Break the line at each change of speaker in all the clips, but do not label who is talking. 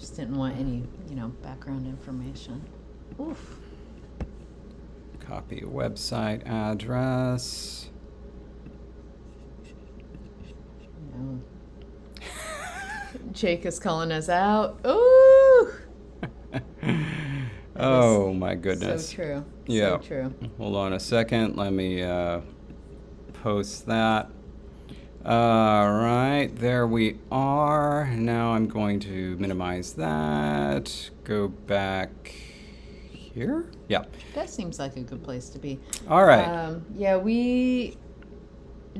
Just didn't want any, background information. Oof.
Copy a website address.
No. Jake is calling us out. Ooh.
Oh my goodness.
So true.
Yeah.
So true.
Hold on a second. Let me post that. All right, there we are. Now I'm going to minimize that. Go back here. Yeah.
That seems like a good place to be.
All right.
Yeah, we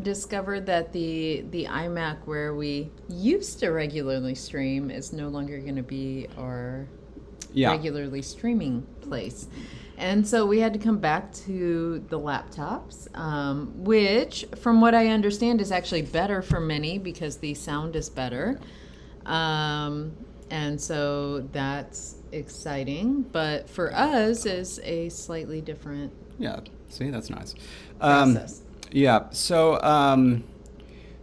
discovered that the iMac where we used to regularly stream is no longer going to be our regularly streaming place. And so we had to come back to the laptops, which, from what I understand, is actually better for many because the sound is better. And so that's exciting. But for us, is a slightly different
see, that's nice.
process.
Yeah, so,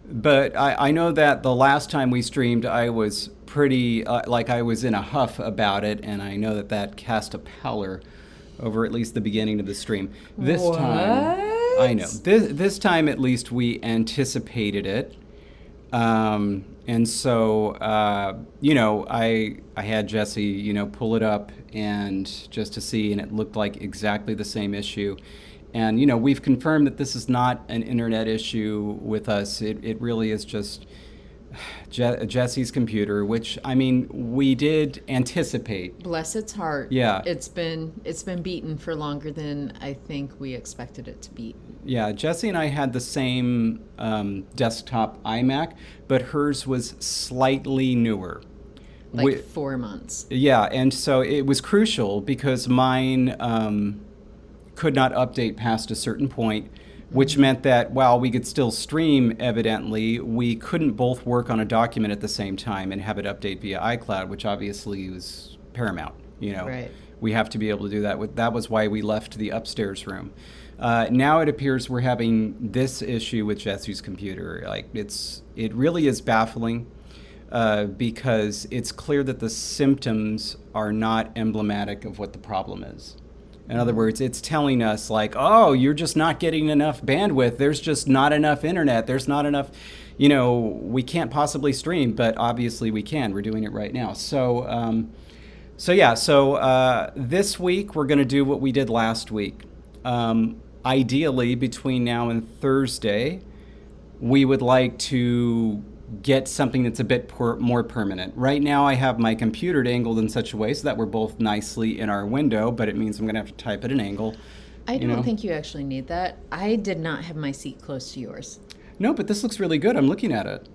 but I know that the last time we streamed, I was pretty, like I was in a huff about it, and I know that cast a pallor over at least the beginning of the stream. This time, I know. This time, at least, we anticipated it. And so, I had Jesse, pull it up and just to see, and it looked like exactly the same issue. And, we've confirmed that this is not an internet issue with us. It really is just Jesse's computer, which, I mean, we did anticipate.
Bless its heart.
Yeah.
It's been beaten for longer than I think we expected it to beat.
Yeah, Jesse and I had the same desktop iMac, but hers was slightly newer.
Like 4 months.
Yeah, and so it was crucial because mine could not update past a certain point, which meant that while we could still stream, evidently, we couldn't both work on a document at the same time and have it update via iCloud, which obviously was paramount.
Right.
We have to be able to do that. That was why we left the upstairs room. Now it appears we're having this issue with Jesse's computer. Like it really is baffling because it's clear that the symptoms are not emblematic of what the problem is. In other words, it's telling us like, oh, you're just not getting enough bandwidth. There's just not enough internet. There's not enough, we can't possibly stream, but obviously we can. We're doing it right now. So this week we're going to do what we did last week. Ideally, between now and Thursday, we would like to get something that's a bit more permanent. Right now I have my computer angled in such a way so that we're both nicely in our window, but it means I'm going to have to type at an angle.
I don't think you actually need that. I did not have my seat close to yours.
No, but this looks really good. I'm looking at it.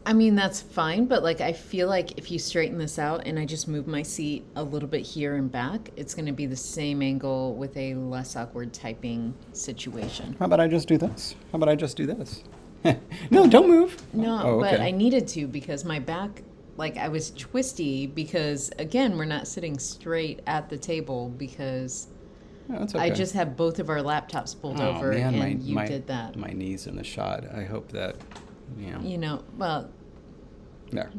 I mean, that's fine, but I feel like if you straighten this out and I just move my seat a little bit here and back, it's going to be the same angle with a less awkward typing situation.
How about I just do this? No, don't move.
No, but I needed to because my back, I was twisty because, again, we're not sitting straight at the table because
that's okay.
I just have both of our laptops pulled over and you did that.
My knee's in the shot. I hope that,
well,
there.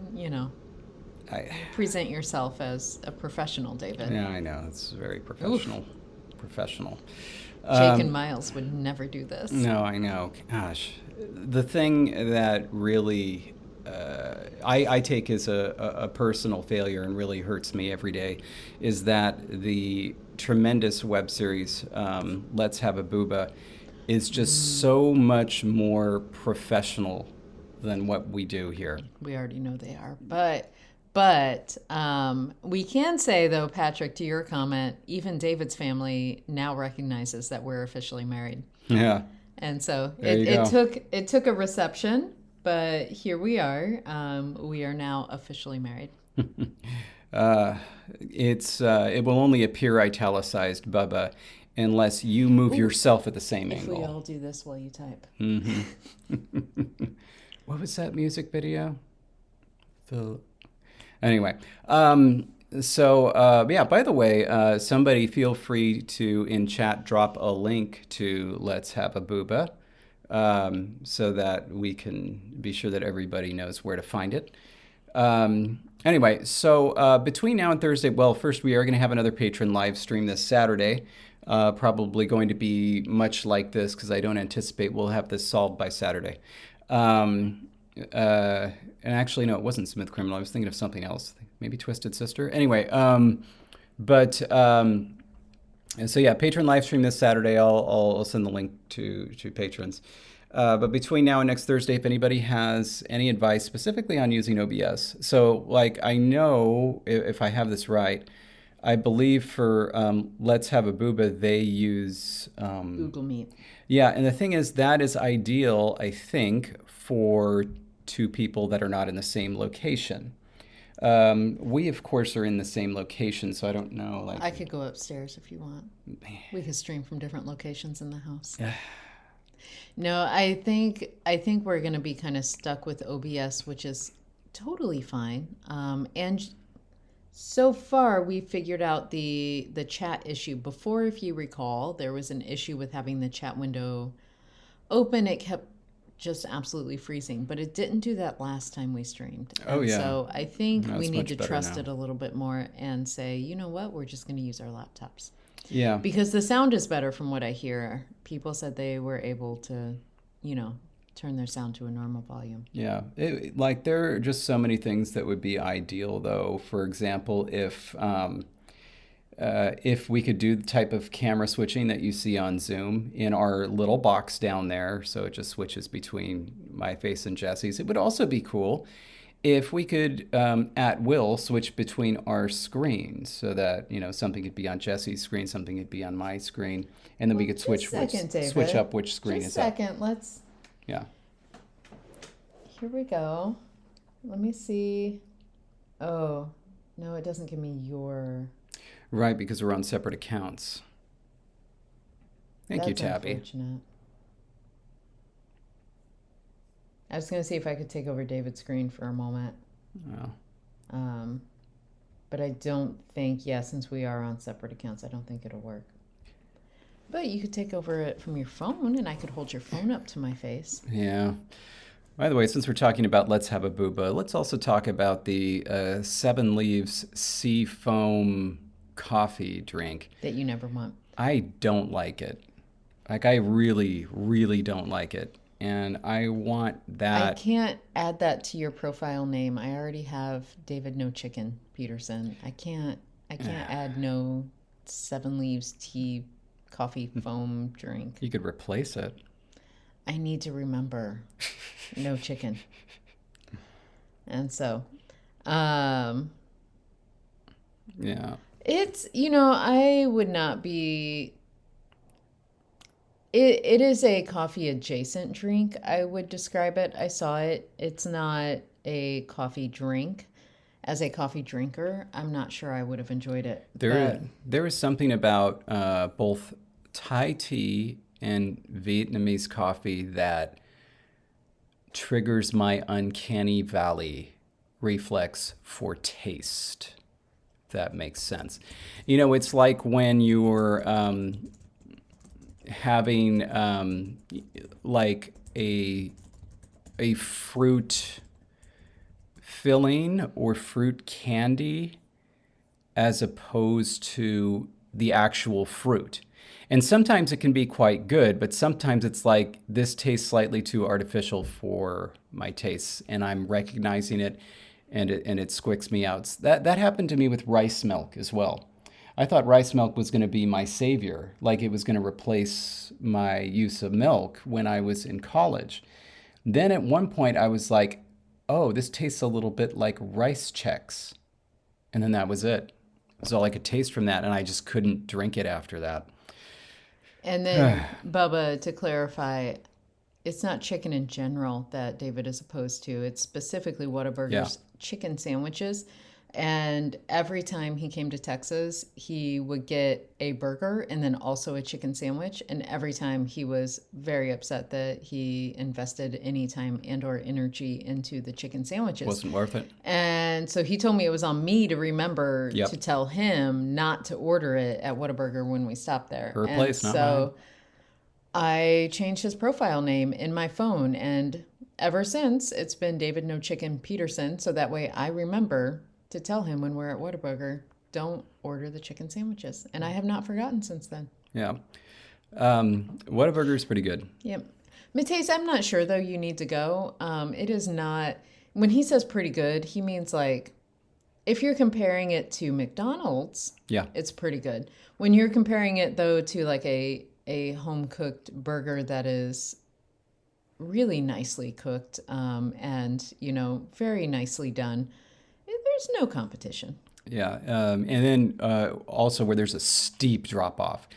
Present yourself as a professional, David.
Yeah, I know. It's very professional.
Oof.
Professional.
Jake and Miles would never do this.
No, I know. Gosh. The thing that really I take as a personal failure and really hurts me every day is that the tremendous web series, Let's Have a Booba, is just so much more professional than what we do here.
We already know they are. But we can say, though, Patrick, to your comment, even David's family now recognizes that we're officially married.
Yeah.
And so it took a reception, but here we are. We are now officially married.
It will only appear italicized, Bubba, unless you move yourself at the same angle.
If we all do this while you type.
Mm-hmm. What was that music video? Anyway, by the way, somebody feel free to, in chat, drop a link to Let's Have a Booba so that we can be sure that everybody knows where to find it. Anyway, so between now and Thursday, well, first we are going to have another patron live stream this Saturday. Probably going to be much like this because I don't anticipate we'll have this solved by Saturday. And actually, no, it wasn't Smith Criminal. I was thinking of something else, maybe Twisted Sister. Anyway, and so yeah, patron live stream this Saturday. I'll send the link to patrons. But between now and next Thursday, if anybody has any advice specifically on using OBS, so like I know if I have this right, I believe for Let's Have a Booba, they use
Google Meet.
Yeah, and the thing is that is ideal, I think, for two people that are not in the same location. We of course are in the same location, so I don't know. Like
I could go upstairs if you want. We could stream from different locations in the house. No, I think we're going to be kind of stuck with OBS, which is totally fine. And so far, we figured out the chat issue. Before, if you recall, there was an issue with having the chat window open. It kept just absolutely freezing, but it didn't do that last time we streamed.
Oh, yeah.
So I think we need to trust
now.
it a little bit more and say, you know what, we're just going to use our laptops.
Yeah.
Because the sound is better from what I hear. People said they were able to, turn their sound to a normal volume.
Yeah. Like there are just so many things that would be ideal, though. For example, if we could do the type of camera switching that you see on Zoom in our little box down there, so it just switches between my face and Jesse's, it would also be cool if we could, at will, switch between our screens so that, something could be on Jesse's screen, something could be on my screen, and then we could switch up which screen is up.
Just a second, let's...
Yeah.
Here we go. Let me see. Oh, no, it doesn't give me your...
Right, because we're on separate accounts. Thank you, Tabby.
Unfortunate. I was going to see if I could take over David's screen for a moment.
Oh.
But I don't think, since we are on separate accounts, I don't think it'll work. But you could take over it from your phone, and I could hold your phone up to my face.
Yeah. By the way, since we're talking about Let's Have a Booba, let's also talk about the 7 Leaves Sea Foam coffee drink.
That you never want.
I don't like it. Like, I really, really don't like it. And I want that.
I can't add that to your profile name. I already have David No Chicken Peterson. I can't add no 7 Leaves tea coffee foam drink.
You could replace it.
I need to remember no chicken. And so,
yeah.
It's, I would not be, it is a coffee adjacent drink, I would describe it. I saw it. It's not a coffee drink. As a coffee drinker, I'm not sure I would have enjoyed it.
There is something about both Thai tea and Vietnamese coffee that triggers my uncanny valley reflex for taste. If that makes sense. It's like when you're having like a fruit filling or fruit candy as opposed to the actual fruit. And sometimes it can be quite good, but sometimes it's like, this tastes slightly too artificial for my tastes, and I'm recognizing it, and it squicks me out. That happened to me with rice milk as well. I thought rice milk was going to be my savior, like it was going to replace my use of milk when I was in college. Then at one point I was like, oh, this tastes a little bit like rice Chex. And then that was it. That's all I could taste from that, and I just couldn't drink it after that.
And then, Bubba, to clarify, it's not chicken in general that David is opposed to. It's specifically Whataburger's chicken sandwiches. And every time he came to Texas, he would get a burger and then also a chicken sandwich. And every time he was very upset that he invested any time and or energy into the chicken sandwiches.
Wasn't worth it.
And so he told me it was on me to remember to tell him not to order it at Whataburger when we stopped there.
Her place, not
so
mine.
I changed his profile name in my phone, and ever since, it's been David No Chicken Peterson. So that way I remember to tell him when we're at Whataburger, don't order the chicken sandwiches. And I have not forgotten since then.
Yeah. Whataburger is pretty good.
Yep. Mateus, I'm not sure though you need to go. It is not, when he says pretty good, he means like, if you're comparing it to McDonald's,
Yeah.
it's pretty good. When you're comparing it though to like a home cooked burger that is really nicely cooked and very nicely done, there's no competition.
Yeah. And then also where there's a steep drop off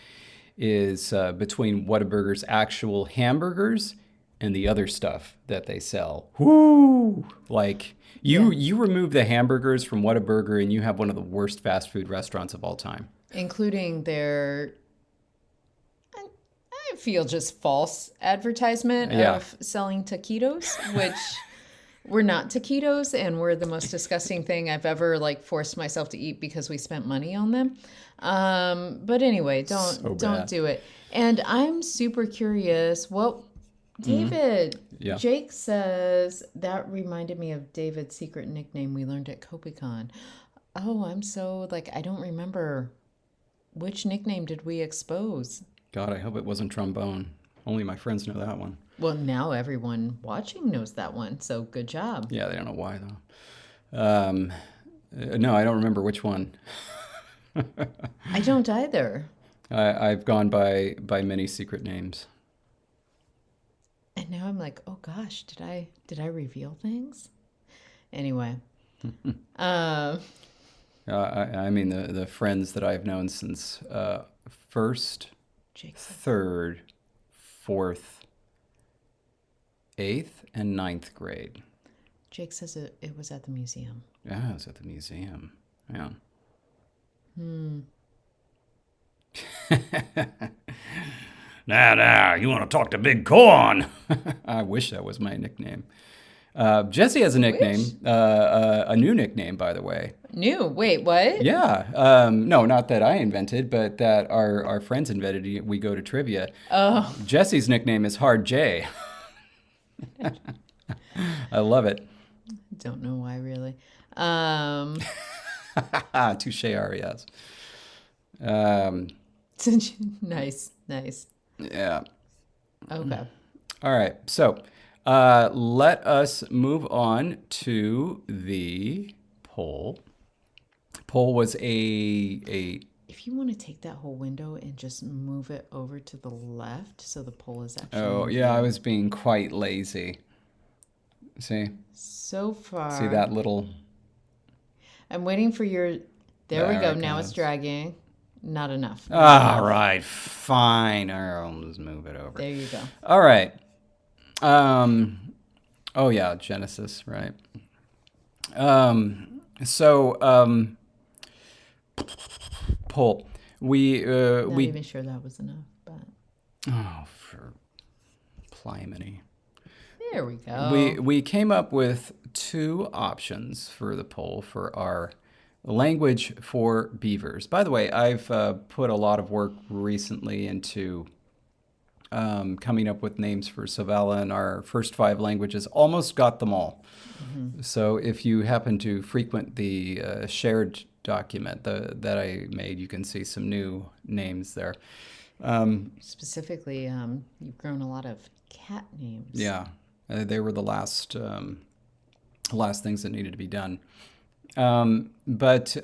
is between Whataburger's actual hamburgers and the other stuff that they sell. Whoo! Like you remove the hamburgers from Whataburger and you have one of the worst fast food restaurants of all time.
Including their, I feel just false advertisement of selling taquitos, which were not taquitos and were the most disgusting thing I've ever like forced myself to eat because we spent money on them. But anyway, don't do it. And I'm super curious. Well, David, Jake says that reminded me of David's secret nickname we learned at CopiCon. Oh, I'm so like, I don't remember. Which nickname did we expose?
God, I hope it wasn't trombone. Only my friends know that one.
Well, now everyone watching knows that one, so good job.
Yeah, they don't know why though. No, I don't remember which one.
I don't either.
I've gone by many secret names.
And now I'm like, oh gosh, did I reveal things? Anyway.
I mean, the friends that I've known since first, third, fourth, 8th, and 9th grade.
Jake says it was at the museum.
Yeah, it was at the museum. Yeah. Now, you want to talk to Big Corn? I wish that was my nickname. Jesse has a nickname, a new nickname, by the way.
New? Wait, what?
Yeah. No, not that I invented, but that our friends invented. We go to trivia.
Oh.
Jesse's nickname is Hard J. I love it.
Don't know why, really.
Touche, Arias.
Nice.
Yeah.
Okay.
All right. So let us move on to the poll. Poll was a.
If you want to take that whole window and just move it over to the left so the poll is actually...
Oh, yeah, I was being quite lazy. See?
So far...
See that little...
I'm waiting for your... There we go. Now it's dragging. Not enough.
All right. Fine. I'll just move it over.
There you go.
All right. Oh, yeah, Genesis, right. Poll.
Not even sure that was enough, but...
Oh, for Plymony.
There we go.
We came up with 2 options for the poll for our language for beavers. By the way, I've put a lot of work recently into coming up with names for Savella, and our first 5 languages almost got them all. Mm-hmm. So if you happen to frequent the shared document that I made, you can see some new names there.
Specifically, you've grown a lot of cat names.
Yeah, they were the last things that needed to be done. But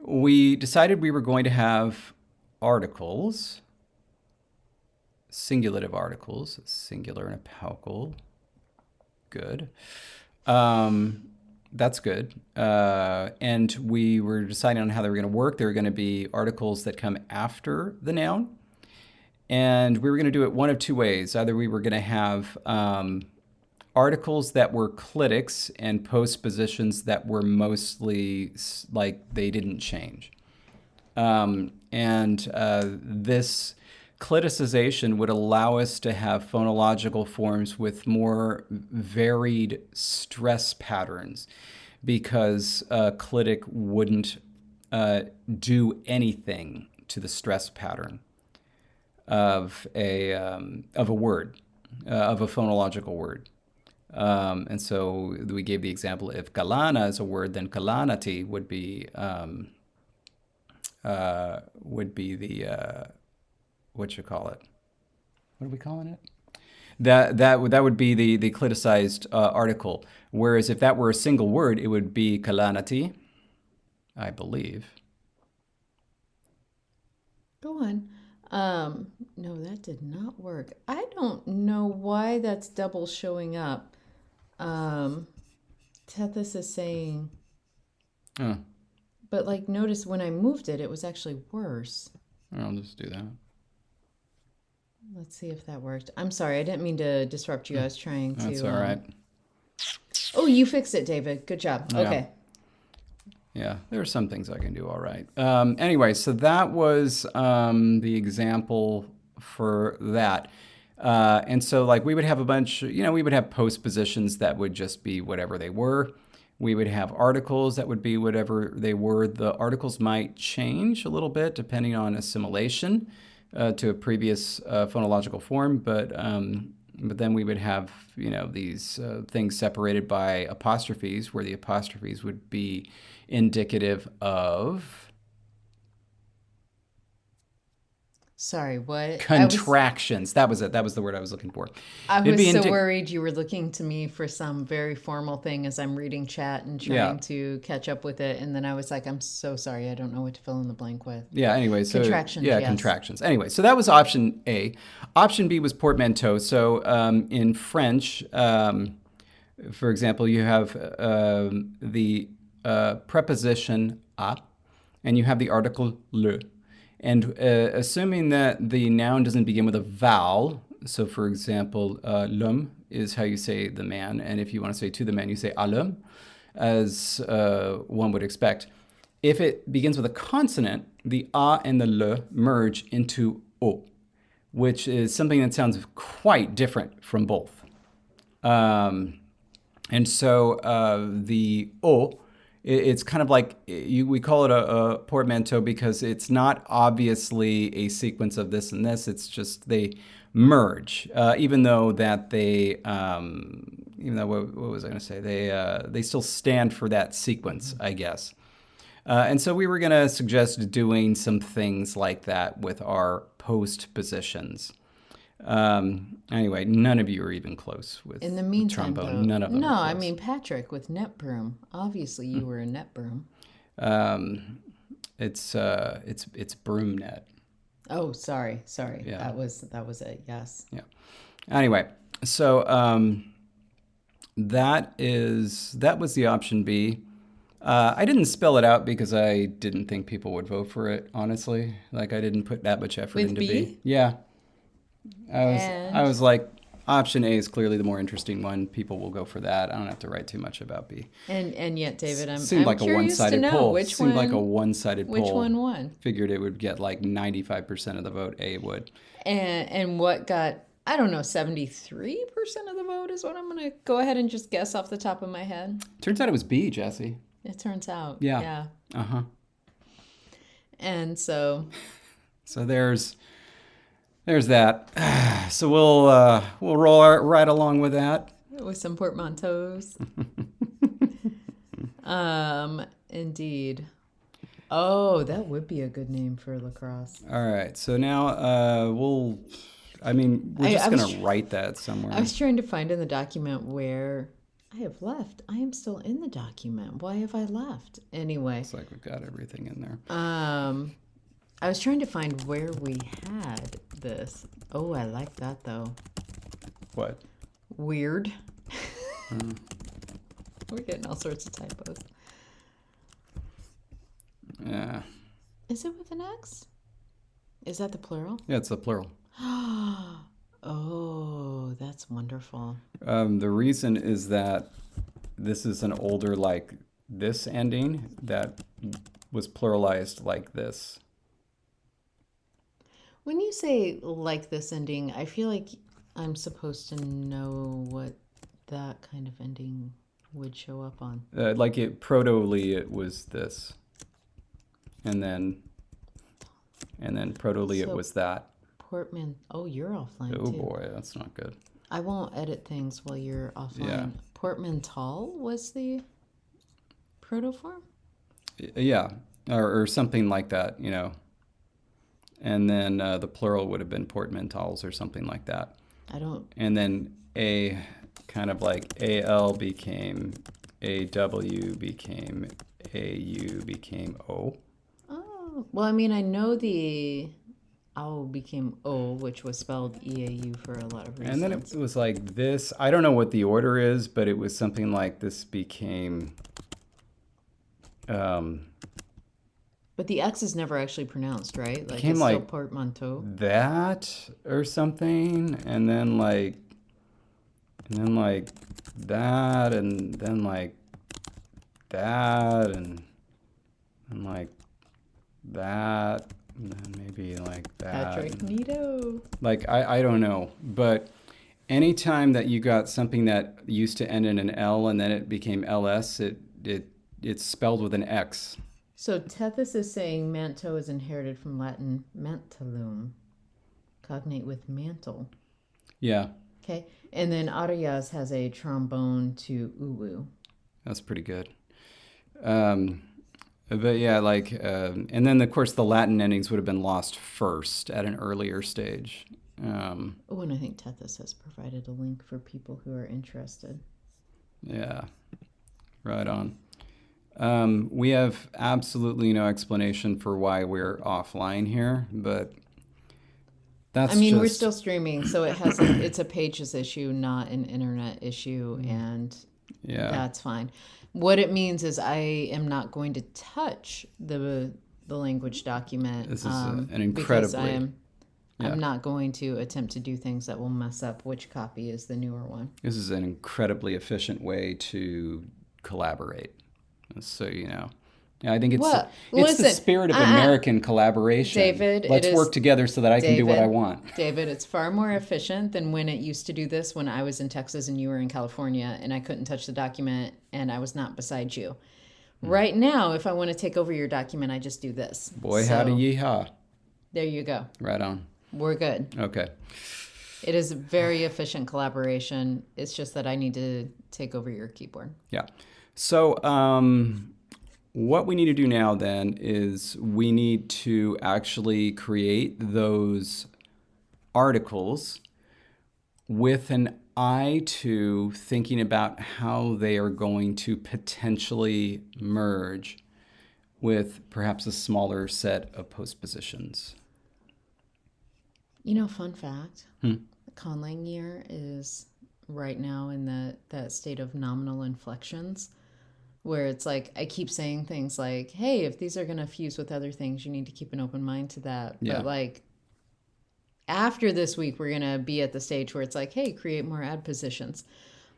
we decided we were going to have articles, singulative articles, singular and a paucal. Good. That's good. And we were deciding on how they were going to work. They were going to be articles that come after the noun. And we were going to do it one of 2 ways. Either we were going to have articles that were clitics and postpositions that were mostly like they didn't change. This cliticization would allow us to have phonological forms with more varied stress patterns, because a clitic wouldn't do anything to the stress pattern of a word, of a phonological word. And so we gave the example, if kalana is a word, then kalanati would be the, what you call it? What are we calling it? That would be the cliticized article. Whereas if that were a single word, it would be kalanati, I believe.
Go on. No, that did not work. I don't know why that's double showing up. Tethys is saying, but like notice when I moved it, it was actually worse.
I'll just do that.
Let's see if that worked. I'm sorry, I didn't mean to disrupt you. I was trying to.
That's all right.
Oh, you fixed it, David. Good job. Okay.
Yeah, there are some things I can do all right. Anyway, so that was the example for that. And so like we would have a bunch, we would have postpositions that would just be whatever they were. We would have articles that would be whatever they were. The articles might change a little bit depending on assimilation to a previous phonological form, but then we would have, these things separated by apostrophes, where the apostrophes would be indicative of...
Sorry, what?
Contractions. That was it. That was the word I was looking for.
I was so worried you were looking to me for some very formal thing as I'm reading chat and trying to catch up with it. And then I was like, I'm so sorry. I don't know what to fill in the blank with.
Yeah, anyway. So,
contractions,
yeah,
yes.
Contractions. Anyway, so that was option A. Option B was portmanteau. So in French, for example, you have the preposition a, and you have the article le. And assuming that the noun doesn't begin with a vowel, so for example, l'homme is how you say the man, and if you want to say to the man, you say à l'homme, as one would expect. If it begins with a consonant, the a and the le merge into o, which is something that sounds quite different from both. And so the o, it's kind of like, we call it a portmanteau because it's not obviously a sequence of this and this. It's just they merge, even though that they, what was I going to say? They still stand for that sequence, I guess. And so we were going to suggest doing some things like that with our postpositions. Anyway, none of you are even close with
in the meantime,
trombone. None of them.
No, I mean Patrick with net broom. Obviously, you were a net broom.
It's broom net.
Oh, sorry.
Yeah.
That was it. Yes.
Yeah. Anyway, so that was the option B. I didn't spell it out because I didn't think people would vote for it. Honestly, like I didn't put that much effort
with
into
B.
Yeah. I was like, option A is clearly the more interesting one. People will go for that. I don't have to write too much about B.
And yet, David, I'm
like
curious to know
poll.
which
Seemed
one,
like a one-sided poll.
Which one won?
Figured it would get like 95% of the vote. A would.
And what got, I don't know, 73% of the vote is what I'm going to go ahead and just guess off the top of my head.
Turns out it was B, Jesse.
It turns out.
Yeah. Uh-huh.
And so.
So there's that. So we'll roll right along with that.
With some portmanteaus. Indeed. Oh, that would be a good name for lacrosse.
All right. So now we're just going to write that somewhere.
I was trying to find in the document where I have left. I am still in the document. Why have I left? Anyway.
It's like we've got everything in there.
I was trying to find where we had this. Oh, I like that though.
What?
Weird. We're getting all sorts of typos.
Yeah.
Is it with an X? Is that the plural?
Yeah, it's the plural.
Oh, that's wonderful.
The reason is that this is an older like this ending that was pluralized like this.
When you say like this ending, I feel like I'm supposed to know what that kind of ending would show up on.
Like protoli, it was this. And then protoli, it was that.
Portman. Oh, you're offline
too. Oh
too.
boy, that's not good.
I won't edit things while you're offline.
Yeah.
Portmanteau was the protoform?
Yeah, or something like that, you know. And then the plural would have been portmanteaus or something like that.
I don't.
And then a kind of like AL became AW became AU became O.
Oh, well, I mean, I know the OW became O, which was spelled EAU for a lot of reasons.
And then it was like this. I don't know what the order is, but it was something like this became.
But the X is never actually pronounced, right? Like
Became
it's
like
still portmanteau.
that or something, and then like that, and then like that, and like that, and then maybe like that.
Patrick Nito.
Like I don't know, but anytime that you got something that used to end in an L and then it became LS, it's spelled with an X.
So Tethys is saying manto is inherited from Latin mantellum, cognate with mantle.
Yeah.
Okay. And then Arias has a trombone to uwu.
That's pretty good. But yeah, like, and then of course the Latin endings would have been lost first at an earlier stage.
Oh, and I think Tethys has provided a link for people who are interested.
Yeah, right on. We have absolutely no explanation for why we're offline here, but that's
we're still streaming, so it has it's a pages issue, not an internet issue, and that's fine. What it means is I am not going to touch the language document.
This is an incredibly...
I'm not going to attempt to do things that will mess up which copy is the newer one.
This is an incredibly efficient way to collaborate. So, you know, I think it's the spirit of American collaboration.
David,
let's work together so that I can do what I want.
David, it's far more efficient than when it used to do this when I was in Texas and you were in California and I couldn't touch the document and I was not beside you. Right now, if I want to take over your document, I just do this.
Boy, howdy yeehaw.
There you go.
Right on.
We're good.
Okay.
It is a very efficient collaboration. It's just that I need to take over your keyboard.
Yeah. So what we need to do now then is we need to actually create those articles with an eye to thinking about how they are going to potentially merge with perhaps a smaller set of postpositions.
You know, fun fact, the conlang year is right now in that state of nominal inflections where it's like I keep saying things like, hey, if these are going to fuse with other things, you need to keep an open mind to that.
Yeah.
But like after this week, we're going to be at the stage where it's like, hey, create more adpositions.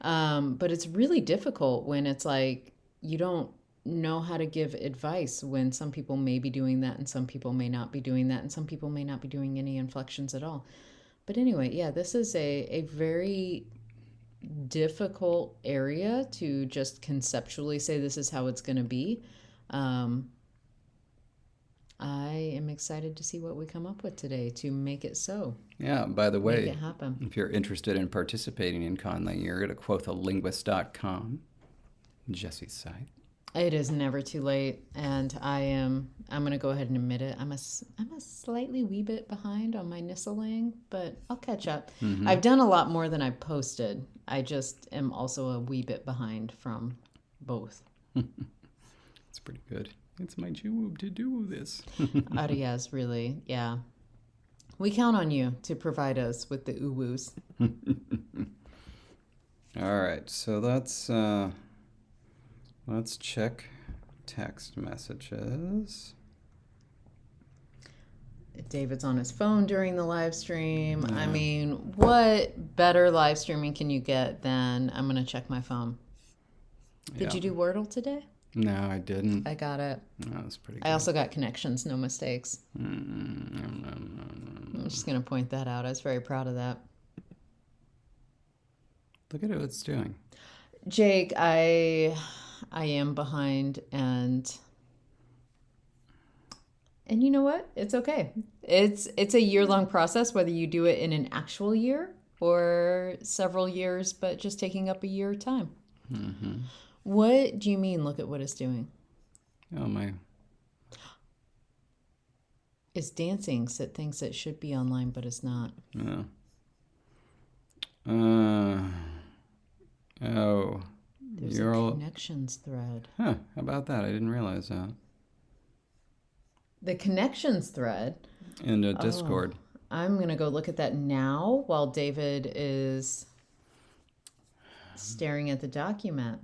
But it's really difficult when it's like you don't know how to give advice when some people may be doing that and some people may not be doing that and some people may not be doing any inflections at all. But anyway, yeah, this is a very difficult area to just conceptually say this is how it's going to be. I am excited to see what we come up with today to make it so.
Yeah, by the way,
make it happen.
If you're interested in participating in conlang, you're at quothalinguist.com, Jesse's site.
It is never too late, and I'm going to go ahead and admit it. I'm a slightly wee bit behind on my Nissalang, but I'll catch up. Mm-hmm. I've done a lot more than I've posted. I just am also a wee bit behind from both.
It's pretty good. It's my job to do this.
Arias, really, yeah. We count on you to provide us with the uwus.
All right, so let's check text messages.
David's on his phone during the live stream. Yeah. I mean, what better live streaming can you get than I'm going to check my phone? Did you do Wordle today?
No, I didn't.
I got it.
That was pretty good.
I also got connections, no mistakes. I'm just going to point that out. I was very proud of that.
Look at what it's doing.
Jake, I am behind, and you know what? It's okay. It's a year-long process, whether you do it in an actual year or several years, but just taking up a year time.
Mm-hmm.
What do you mean, look at what it's doing?
Oh, my.
It's dancing, so it thinks it should be online, but it's not.
Oh. Oh.
There's
You're
a
all...
connections thread.
Huh, how about that? I didn't realize that.
The connections thread?
In the Discord.
I'm going to go look at that now while David is staring at the document.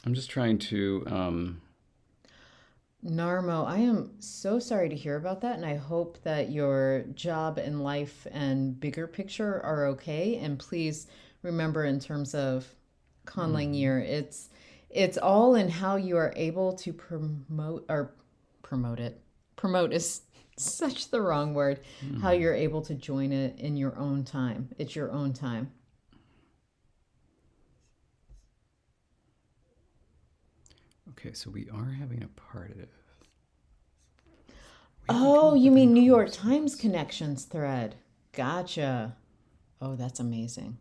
I'm just trying to...
Narmo, I am so sorry to hear about that, and I hope that your job and life and bigger picture are okay. And please remember, in terms of conlang year, it's all in how you are able to promote it. Promote is such the wrong word. How you're able to join it in your own time. It's your own time.
Okay, so we are having a partitive.
Oh, you mean New York Times connections thread. Gotcha. Oh, that's amazing.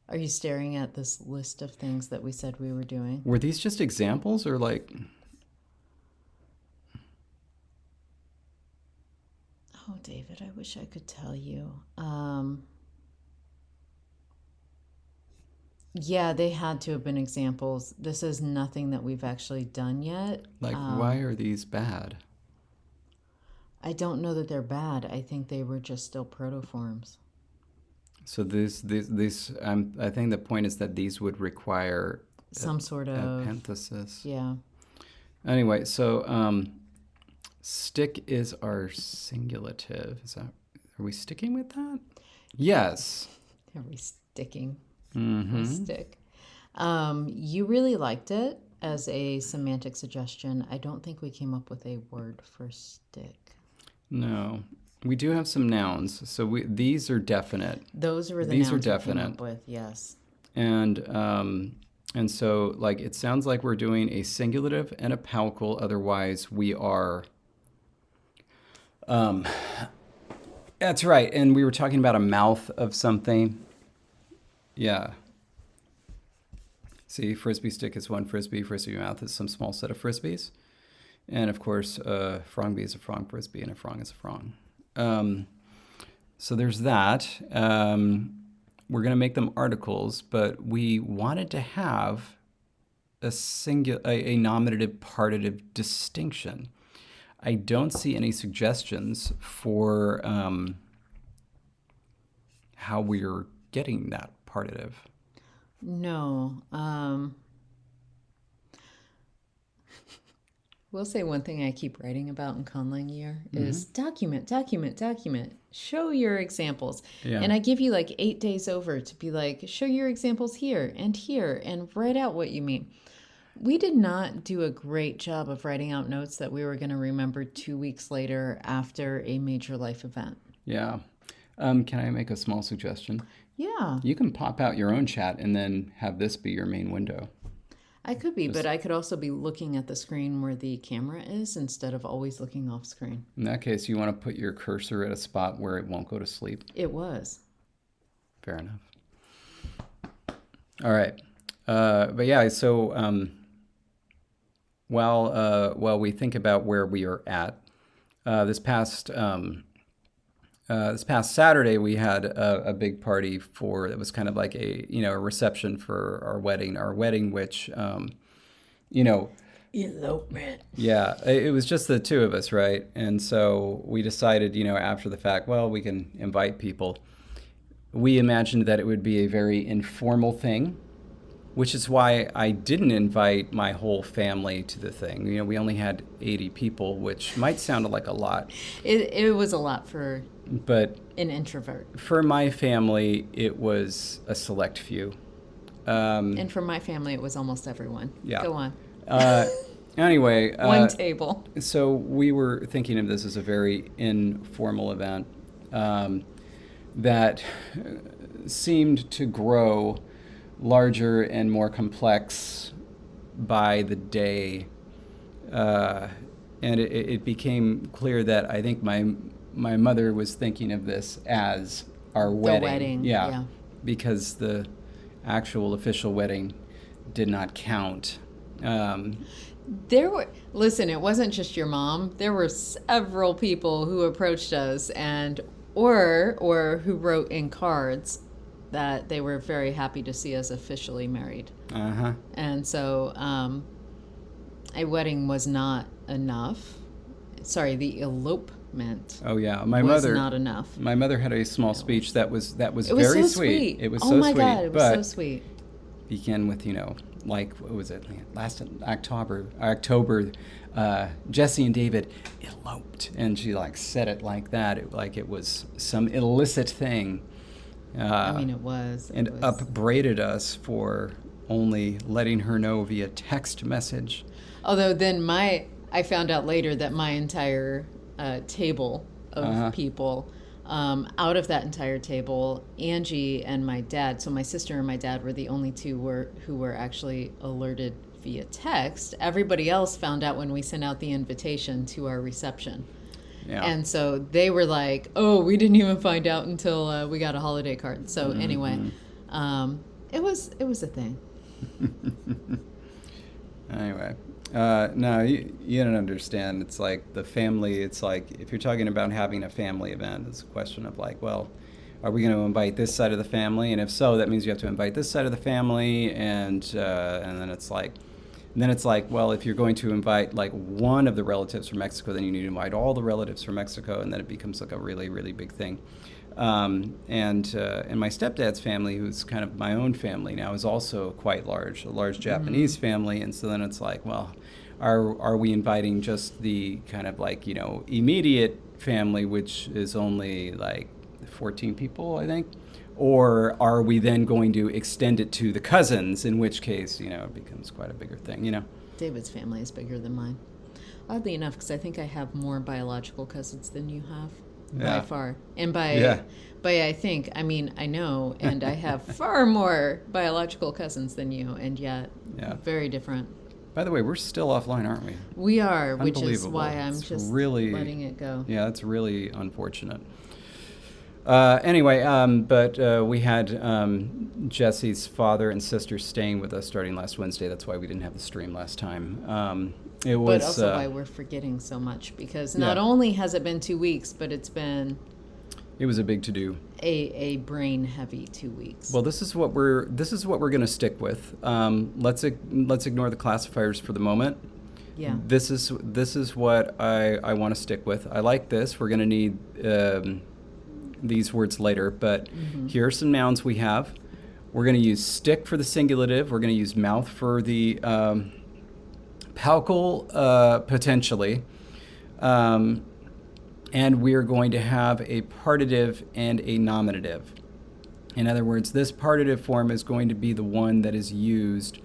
Are you staring at this list of things that we said we were doing?
Were these just examples or like...
Oh, David, I wish I could tell you. Yeah, they had to have been examples. This is nothing that we've actually done yet.
Like, why are these bad?
I don't know that they're bad. I think they were just still protoforms.
So I think the point is that these would require
some sort of
parenthesis.
Yeah.
Anyway, so stick is our singulative. Are we sticking with that? Yes.
Are we sticking?
Mm-hmm.
Stick. You really liked it as a semantic suggestion. I don't think we came up with a word for stick.
No. We do have some nouns, so these are definite.
These were the
nouns
are
definite.
We came up with, yes.
And so, like, it sounds like we're doing a singulative and a paucal. Otherwise, we are. That's right. And we were talking about a mouth of something. Yeah. See, frisbee stick is one frisbee. Frisbee mouth is some small set of frisbees. And of course, frong-bee is a frong frisbee, and a frong is a frong. So there's that. We're going to make them articles, but we wanted to have a nominative partitive distinction. I don't see any suggestions for how we're getting that partitive.
No. We'll say one thing I keep writing about in conlang year is document. Show your examples.
Yeah.
And I give you like 8 days over to be like, show your examples here, and write out what you mean. We did not do a great job of writing out notes that we were going to remember 2 weeks later after a major life event.
Yeah. Can I make a small suggestion?
Yeah.
You can pop out your own chat and then have this be your main window.
I could be, but I could also be looking at the screen where the camera is instead of always looking off screen.
In that case, you want to put your cursor at a spot where it won't go to sleep.
It was.
Fair enough. All right. But yeah, so while we think about where we are at, this past Saturday we had a big party it was kind of like a reception for our wedding, which
elopement.
Yeah, it was just the two of us, right? And so we decided, after the fact, well, we can invite people. We imagined that it would be a very informal thing, which is why I didn't invite my whole family to the thing. We only had 80 people, which might sound like a lot.
It was a lot for
an
introvert.
For my family, it was a select few.
And for my family, it was almost everyone.
Yeah.
Go on.
Anyway.
One table.
So we were thinking of this as a very informal event that seemed to grow larger and more complex by the day And it became clear that I think my mother was thinking of this as our wedding.
The wedding, yeah.
Because the actual official wedding did not count.
Listen, it wasn't just your mom. There were several people who approached us or who wrote in cards that they were very happy to see us officially married.
Uh-huh.
And so a wedding was not enough. Sorry, the elopement.
Oh yeah,
was not enough.
My mother had a small speech that was
It was
very
so
sweet. It was
oh
so
my
sweet.
God, it was
but
so sweet.
Began with, like, what was it? Last October, Jesse and David eloped, and she said it like that, like it was some illicit thing.
I mean, it was.
And upbraided us for only letting her know via text message.
Although then I found out later that my entire table of people, out of that entire table, Angie and my dad, so my sister and my dad were the only two who were actually alerted via text. Everybody else found out when we sent out the invitation to our reception.
Yeah.
And so they were like, oh, we didn't even find out until we got a holiday card. So anyway, it was a thing.
Anyway, no, you don't understand. It's like the family, it's like if you're talking about having a family event, it's a question of well, are we going to invite this side of the family? And if so, that means you have to invite this side of the family. And then it's like, well, if you're going to invite one of the relatives from Mexico, then you need to invite all the relatives from Mexico, and then it becomes a really, really big thing. And my stepdad's family, who's kind of my own family now, is also quite large, a large Japanese family. And so then it's like, well, are we inviting just the kind of immediate family, which is only 14 people, I think? Or are we then going to extend it to the cousins, in which case, it becomes quite a bigger thing,
David's family is bigger than mine. Oddly enough, because I think I have more biological cousins than you have, by far. And by I think, I mean, I know, and I have far more biological cousins than you, and yet very different.
By the way, we're still offline, aren't we?
We are, which is why I'm just
really
letting it go.
Yeah, that's really unfortunate. Anyway, but we had Jesse's father and sister staying with us starting last Wednesday. That's why we didn't have the stream last time. It was,
but also why we're forgetting so much, because not only has it been 2 weeks, but it's been...
It was a big to-do.
A brain-heavy 2 weeks.
Well, this is what we're going to stick with. Let's ignore the classifiers for the moment.
Yeah.
This is what I want to stick with. I like this. We're going to need these words later, but here are some nouns we have. We're going to use stick for the singulative. We're going to use mouth for the palcal, potentially. And we're going to have a partitive and a nominative. In other words, this partitive form is going to be the one that is used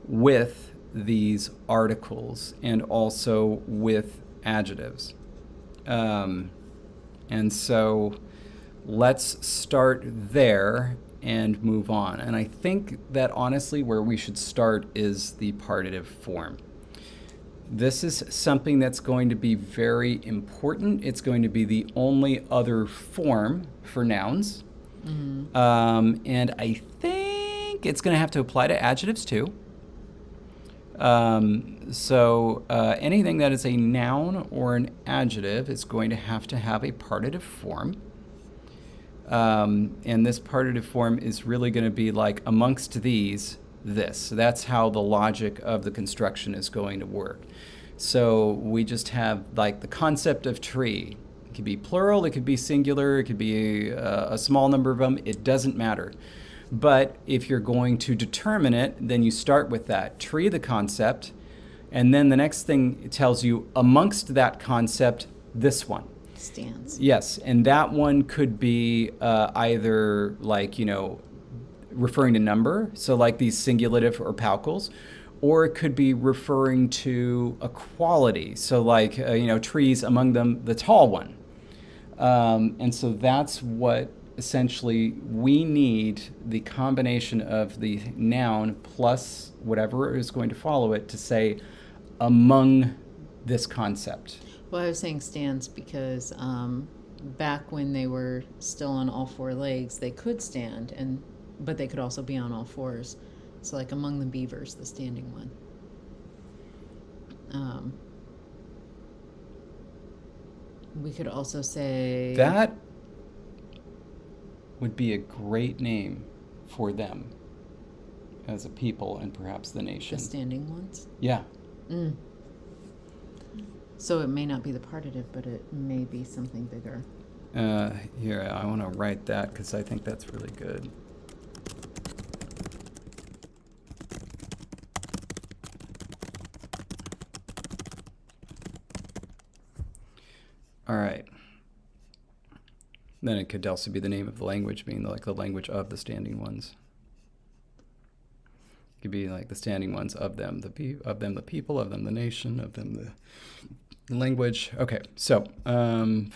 with these articles and also with adjectives. And so let's start there and move on. And I think that honestly where we should start is the partitive form. This is something that's going to be very important. It's going to be the only other form for nouns. And I think it's going to have to apply to adjectives too. So anything that is a noun or an adjective is going to have a partitive form. And this partitive form is really going to be like amongst these, this. So that's how the logic of the construction is going to work. So we just have the concept of tree. It could be plural, it could be singular, it could be a small number of them, it doesn't matter. But if you're going to determine it, then you start with that. Tree, the concept, and then the next thing it tells you amongst that concept, this one.
Stands.
Yes, and that one could be either referring to number, so like these singulative or palcals, or it could be referring to a quality, so trees, among them the tall one. And so that's what essentially we need, the combination of the noun plus whatever is going to follow it to say among this concept.
Well, I was saying stands because back when they were still on all four legs, they could stand, but they could also be on all fours. So, like among the beavers, the standing one. We could also say
That would be a great name for them as a people and perhaps the nation.
the standing ones.
Yeah.
Mm. So it may not be the partitive, but it may be something bigger.
Here, I want to write that because I think that's really good. All right. Then it could also be the name of the language, being like the language of the standing ones. It could be like the standing ones of them, the people, of them the nation, of them the language. Okay, so
I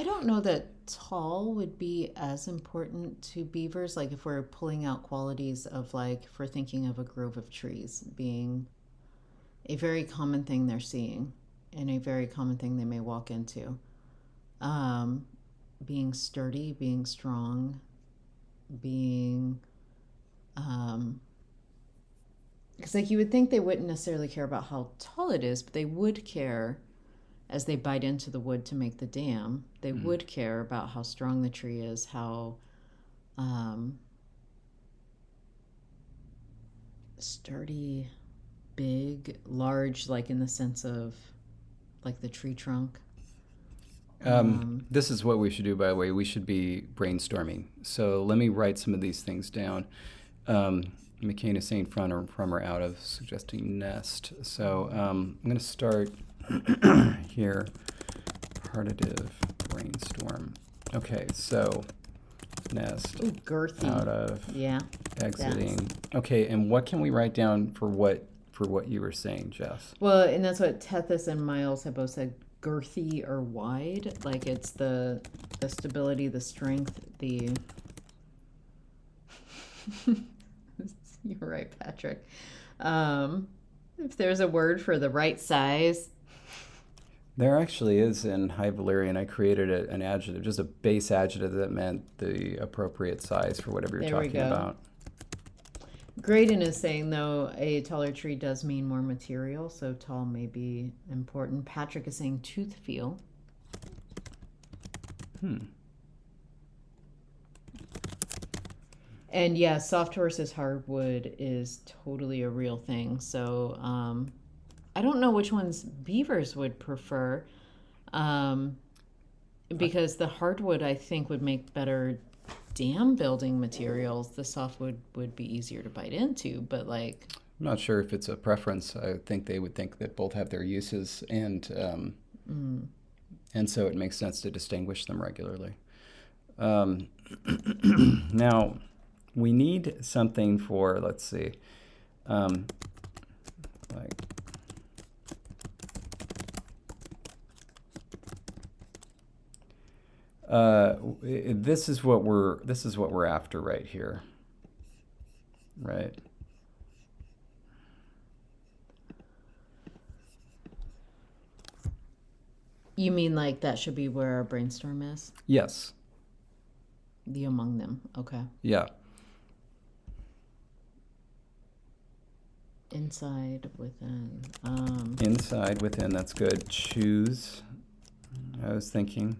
don't know that tall would be as important to beavers. Like if we're pulling out qualities of like, if we're thinking of a grove of trees being a very common thing they're seeing and a very common thing they may walk into. Being sturdy, being strong, being because like you would think they wouldn't necessarily care about how tall it is, but they would care as they bite into the wood to make the dam. They would care about how strong the tree is, how sturdy, big, large, like in the sense of like the tree trunk.
this is what we should do, by the way. We should be brainstorming. So let me write some of these things down. McCain is saying from or out of, suggesting nest. So I'm going to start here. Partitive brainstorm. Okay, so nest.
Ooh, girthy.
Out of.
Yeah.
Exiting.
That's...
Okay, and what can we write down for what you were saying, Jess?
Well, and that's what Tethys and Miles have both said. Girthy or wide, like it's the stability, the strength, the. You're right, Patrick. If there's a word for the right size.
There actually is in High Valyrian. I created an adjective, just a base adjective that meant the appropriate size for whatever you're talking about.
Graydon is saying, though, a taller tree does mean more material, so tall may be important. Patrick is saying tooth feel. And yeah, soft horses hardwood is totally a real thing. So I don't know which ones beavers would prefer, because the hardwood I think would make better dam building materials. The softwood would be easier to bite into, but like
I'm not sure if it's a preference. I think they would think that both have their uses, and so it makes sense to distinguish them regularly. Now we need something for, let's see, like this is what we're after right here, right?
You mean like that should be where our brainstorm is?
Yes.
The among them. Okay.
Yeah.
Inside, within.
Inside, within, that's good. Choose. I was thinking,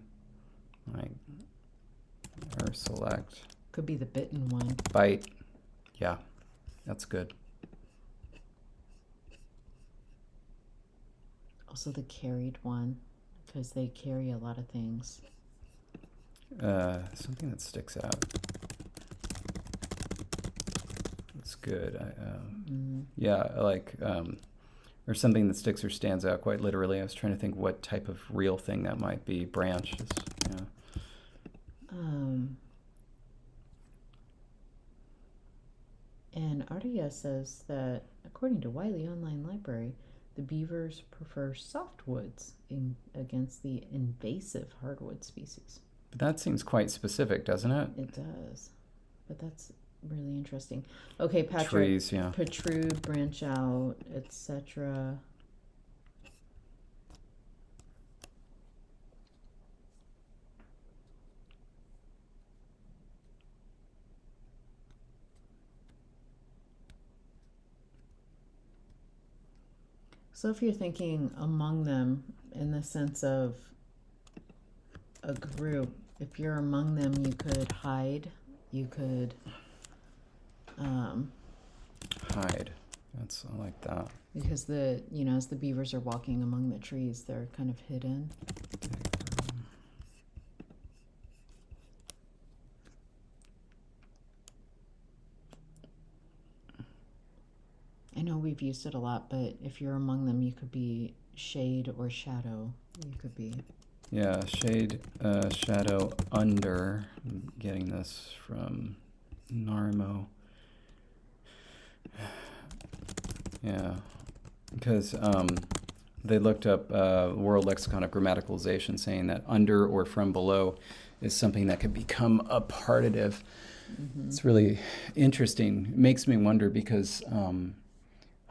like, or select.
Could be the bitten one.
Bite. Yeah, that's good.
Also the carried one, because they carry a lot of things.
Something that sticks out. That's good. Yeah, like, or something that sticks or stands out quite literally. I was trying to think what type of real thing that might be. Branches, yeah.
And Ardia says that, according to Wiley Online Library, the beavers prefer softwoods against the invasive hardwood species.
But that seems quite specific, doesn't it?
It does. But that's really interesting. Okay, Patrick.
Trees, yeah.
Protrude, branch out, etc. So if you're thinking among them in the sense of a group, if you're among them, you could hide. You could
hide. I like that.
Because as the beavers are walking among the trees, they're kind of hidden. I know we've used it a lot, but if you're among them, you could be shade or shadow. You could be.
Yeah, shade, shadow, under. I'm getting this from Narmo. Yeah, because they looked up World Lexicon of Grammaticalization, saying that under or from below is something that could become a partitive. Mm-hmm. It's really interesting. It makes me wonder because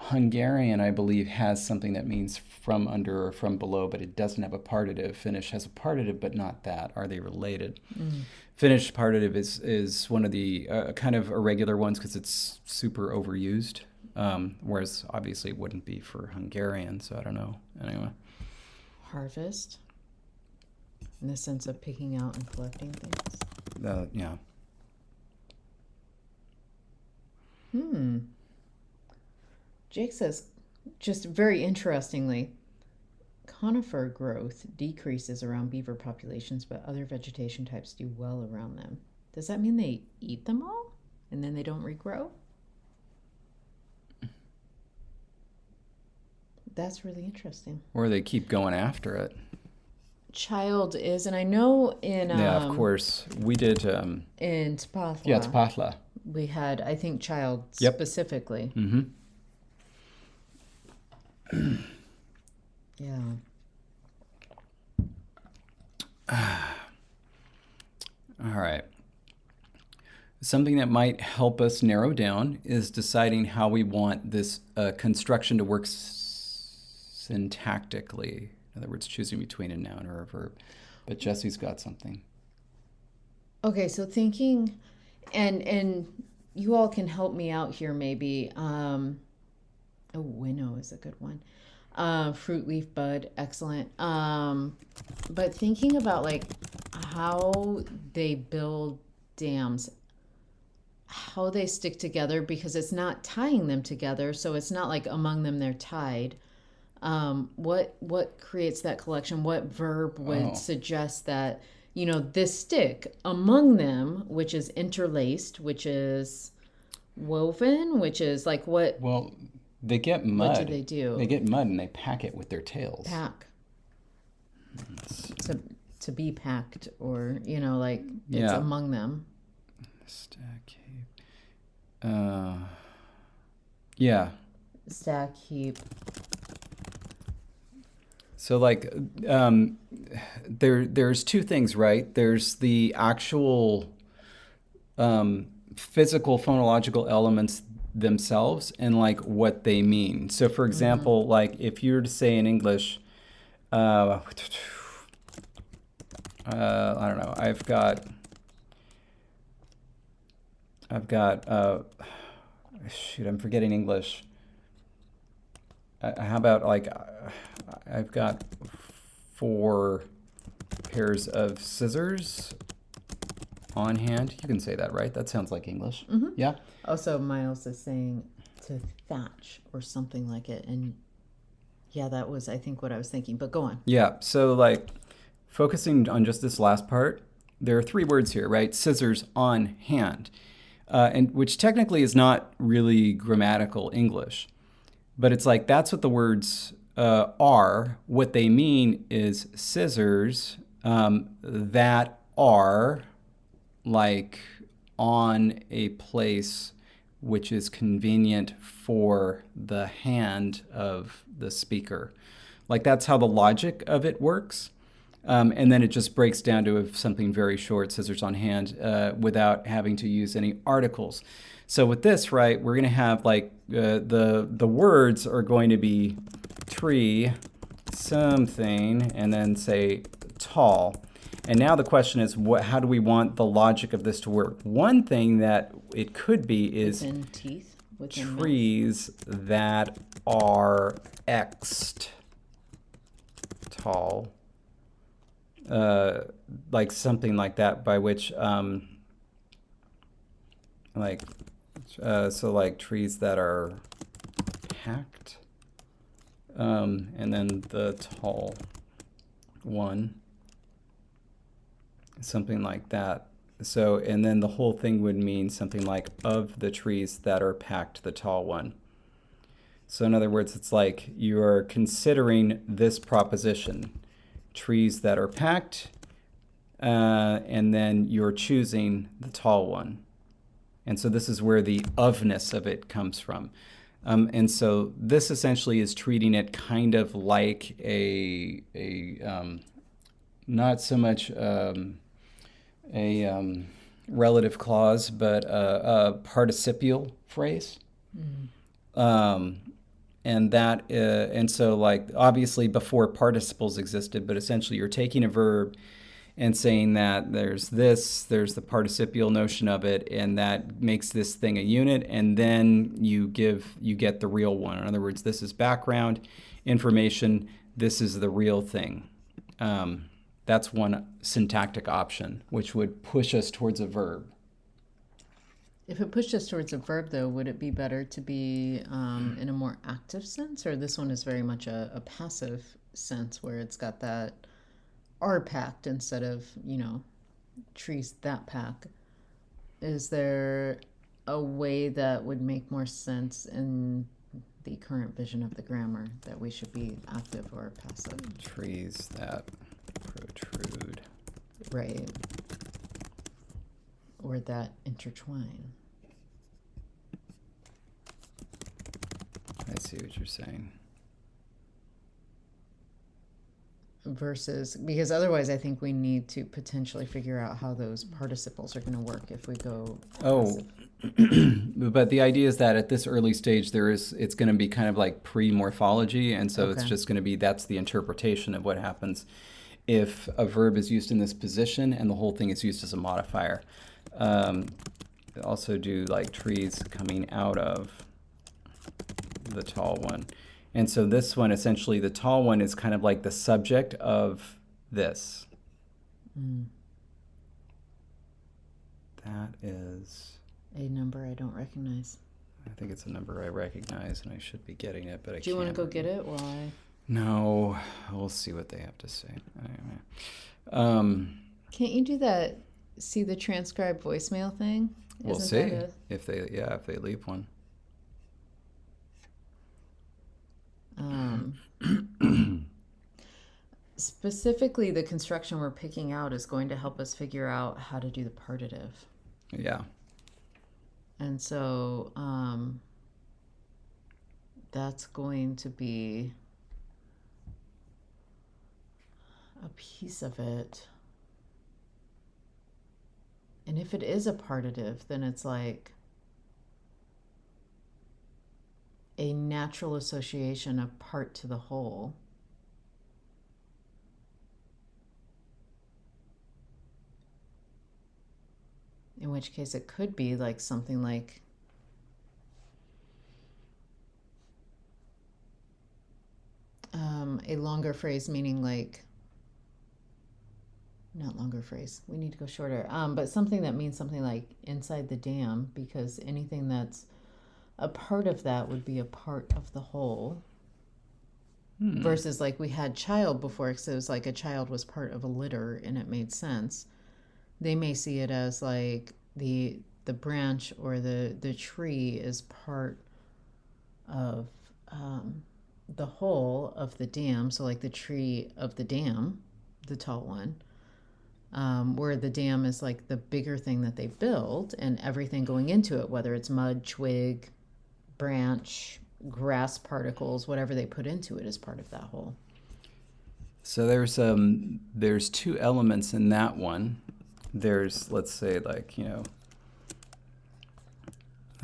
Hungarian, I believe, has something that means from under or from below, but it doesn't have a partitive. Finnish has a partitive, but not that. Are they related? Mm. Finnish partitive is one of the kind of irregular ones because it's super overused. Whereas obviously it wouldn't be for Hungarian, so I don't know. Anyway.
Harvest, in the sense of picking out and collecting things.
Yeah.
Jake says, just very interestingly, conifer growth decreases around beaver populations, but other vegetation types do well around them. Does that mean they eat them all and then they don't regrow? That's really interesting.
Or they keep going after it.
Child is, and I know in...
yeah, of course. We did...
in Tpatla.
Yeah, Tpatla.
We had, I think, child specifically.
Mm-hmm.
Yeah.
All right. Something that might help us narrow down is deciding how we want this construction to work syntactically. In other words, choosing between a noun or a verb. But Jesse's got something.
Okay, so thinking, and you all can help me out here maybe. Winnow is a good one. Fruit, leaf, bud, excellent. But thinking about like how they build dams, how they stick together, because it's not tying them together, so it's not like among them they're tied. What creates that collection? What verb would suggest that, this stick among them, which is interlaced, which is woven, which is like what?
Well, they get mud.
What do they do?
They get mud and they pack it with their tails.
Pack. To be packed, or it's among them.
Stack heap. Yeah.
Stack heap.
So there's two things, right? There's the actual physical phonological elements themselves and like what they mean. So for example, like if you were to say in English, I don't know, I've got shoot, I'm forgetting English. How about like I've got 4 pairs of scissors on hand. You can say that, right? That sounds like English. Mm-hmm. Yeah.
Also, Miles is saying to thatch or something like it. And yeah, that was, I think, what I was thinking. But go on.
Yeah. So like focusing on just this last part, there are 3 words here, right? Scissors on hand, and which technically is not really grammatical English. But it's like that's what the words are. What they mean is scissors that are like on a place which is convenient for the hand of the speaker. Like that's how the logic of it works. And then it just breaks down to something very short, scissors on hand, without having to use any articles. So with this, right, we're going to have like the words are going to be tree, something, and then say tall. And now the question is, how do we want the logic of this to work? One thing that it could be is...
in teeth? within
trees that are X'd tall, like something like that, by which, so like trees that are packed, and then the tall one, something like that. So, and then the whole thing would mean something like of the trees that are packed, the tall one. So in other words, it's like you're considering this proposition, trees that are packed, and then you're choosing the tall one. And so this is where the ofness of it comes from. And so this essentially is treating it kind of like a not so much a relative clause, but a participial phrase. And that, and so like obviously before participles existed, but essentially you're taking a verb and saying that there's the participial notion of it, and that makes this thing a unit, and then you get the real one. In other words, this is background information, this is the real thing. That's one syntactic option, which would push us towards a verb.
If it pushed us towards a verb, though, would it be better to be in a more active sense, or this one is very much a passive sense where it's got that are packed instead of, trees that pack? Is there a way that would make more sense in the current vision of the grammar that we should be active or passive?
Trees that protrude.
Right. Or that intertwine.
I see what you're saying.
Versus, because otherwise I think we need to potentially figure out how those participles are going to work if we go passive.
But the idea is that at this early stage it's going to be kind of like pre-morphology, and so it's just going to be, that's the interpretation of what happens if a verb is used in this position and the whole thing is used as a modifier. They also do like trees coming out of the tall one. And so this one, essentially, the tall one is kind of like the subject of this. That is...
a number I don't recognize.
I think it's a number I recognize, and I should be getting it, but I can't.
Do you want to go get it while I...
No, we'll see what they have to say. Anyway.
Can't you do that, see the transcribed voicemail thing?
We'll see if they leave one.
Specifically, the construction we're picking out is going to help us figure out how to do the partitive.
Yeah.
And so that's going to be a piece of it. And if it is a partitive, then it's like a natural association of part to the whole. In which case it could be like something like a longer phrase, meaning like, not longer phrase, we need to go shorter, but something that means something like inside the dam, because anything that's a part of that would be a part of the whole. Versus like we had child before, because it was like a child was part of a litter and it made sense. They may see it as like the branch or the tree is part of the whole of the dam. So like the tree of the dam, the tall one, where the dam is like the bigger thing that they build, and everything going into it, whether it's mud, twig, branch, grass particles, whatever they put into it, is part of that whole.
So there's two elements in that one. There's, let's say, like,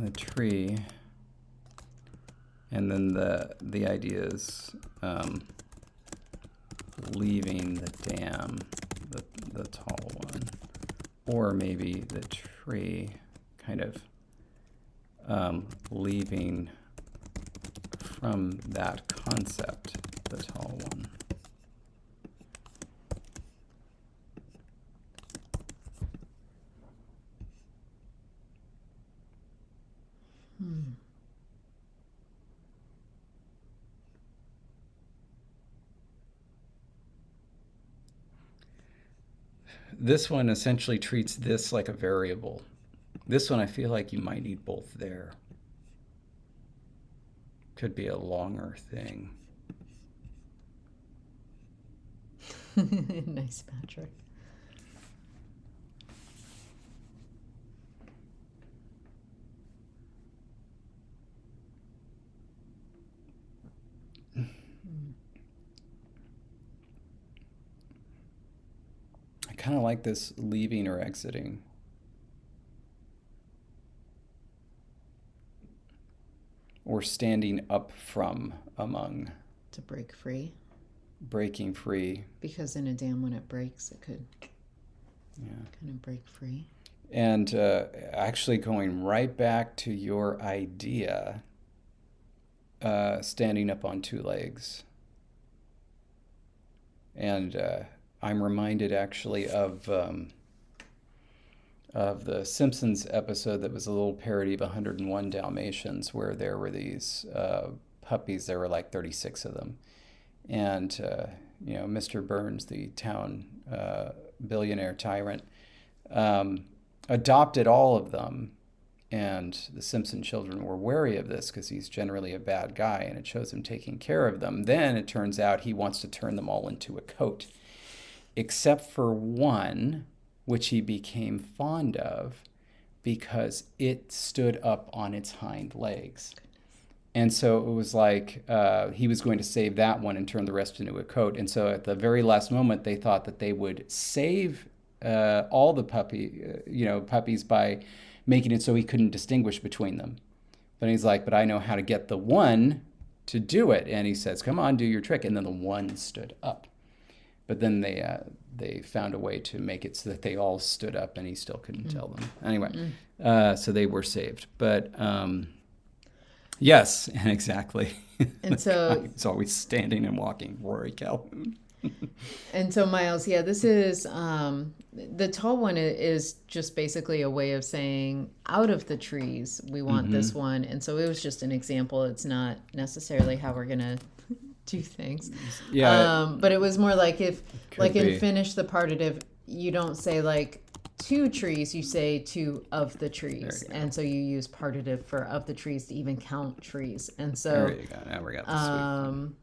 a tree, and then the idea is leaving the dam, the tall one, or maybe the tree kind of leaving from that concept, the tall one. This one essentially treats this like a variable. This one I feel like you might need both there. Could be a longer thing.
Nice, Patrick.
I kind of like this leaving or exiting. Or standing up from, among.
To break free.
Breaking free.
Because in a dam, when it breaks, it could kind of break free.
And actually going right back to your idea, standing up on two legs. And I'm reminded actually of the Simpsons episode that was a little parody of 101 Dalmatians, where there were these puppies. There were like 36 of them. And, Mr. Burns, the town billionaire tyrant, adopted all of them. And the Simpson children were wary of this because he's generally a bad guy, and it shows him taking care of them. Then it turns out he wants to turn them all into a coat, except for one, which he became fond of because it stood up on its hind legs. And so it was like he was going to save that one and turn the rest into a coat. And so at the very last moment, they thought that they would save all the puppies by making it so he couldn't distinguish between them. But he's like, but I know how to get the one to do it. And he says, come on, do your trick. And then the one stood up. But then they found a way to make it so that they all stood up and he still couldn't tell them. Anyway, so they were saved. But yes, exactly.
And so
he's always standing and walking, Rory Calhoun.
And so Miles, this is the tall one is just basically a way of saying out of the trees we want this one. And so it was just an example. It's not necessarily how we're gonna do things.
Yeah.
But it was more like if
be.
in finish the partitive, you don't say like two trees, you say two of the trees. And so you use partitive for of the trees to even count trees. And so
there you go. Now we got the sweet.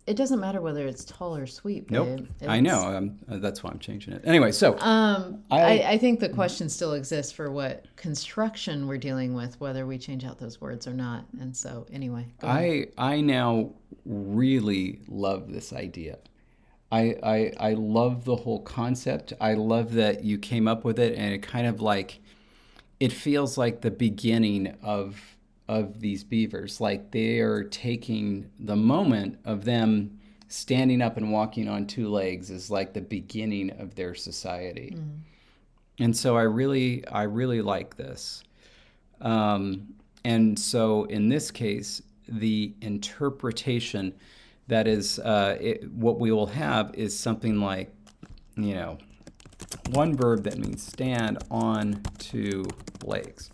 It doesn't matter whether it's tall or sweet, babe.
Nope. I know. That's why I'm changing it. Anyway, so
I think the question still exists for what construction we're dealing with, whether we change out those words or not. And so anyway, go on.
I now really love this idea. I love the whole concept. I love that you came up with it, and it kind of like, it feels like the beginning of these beavers. Like they are taking the moment of them standing up and walking on two legs is like the beginning of their society. And so I really like this. And so in this case, the interpretation that is what we will have is something like, one verb that means stand on two legs.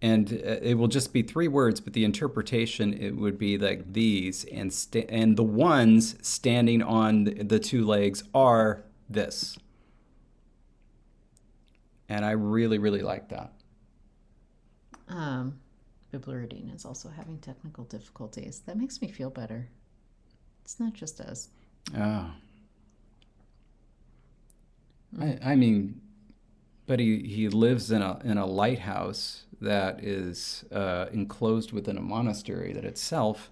And it will just be three words, but the interpretation, it would be like these, and the ones standing on the two legs are this. And I really, really like that.
Biblioreading is also having technical difficulties. That makes me feel better. It's not just us.
Oh. I mean, but he lives in a lighthouse that is enclosed within a monastery that itself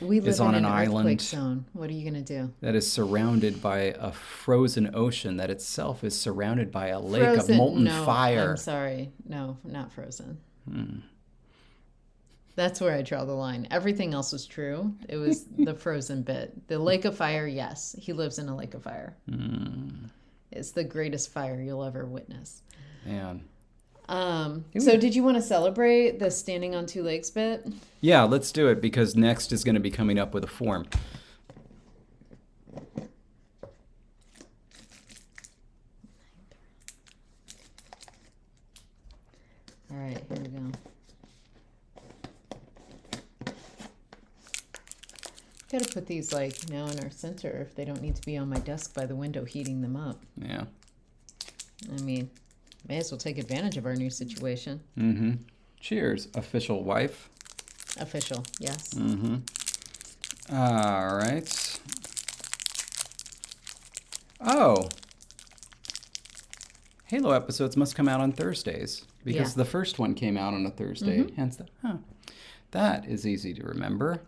is on an island.
Earthquake zone. What are you going to do?
That is surrounded by a frozen ocean that itself is surrounded by a lake of molten fire.
I'm sorry. No, not frozen. That's where I draw the line. Everything else was true. It was the frozen bit. The lake of fire, yes. He lives in a lake of fire. It's the greatest fire you'll ever witness.
Man.
So did you want to celebrate the standing on two legs bit?
Yeah, let's do it because next is going to be coming up with a form.
All right, here we go. Got to put these like now in our center if they don't need to be on my desk by the window heating them up.
Yeah.
I mean, may as well take advantage of our new situation.
Mm-hmm. Cheers, official wife.
Official, yes.
Mm-hmm. All right. Oh. Halo episodes must come out on Thursdays because the first one came out on a Thursday.
Mm-hmm.
Hence that is easy to remember.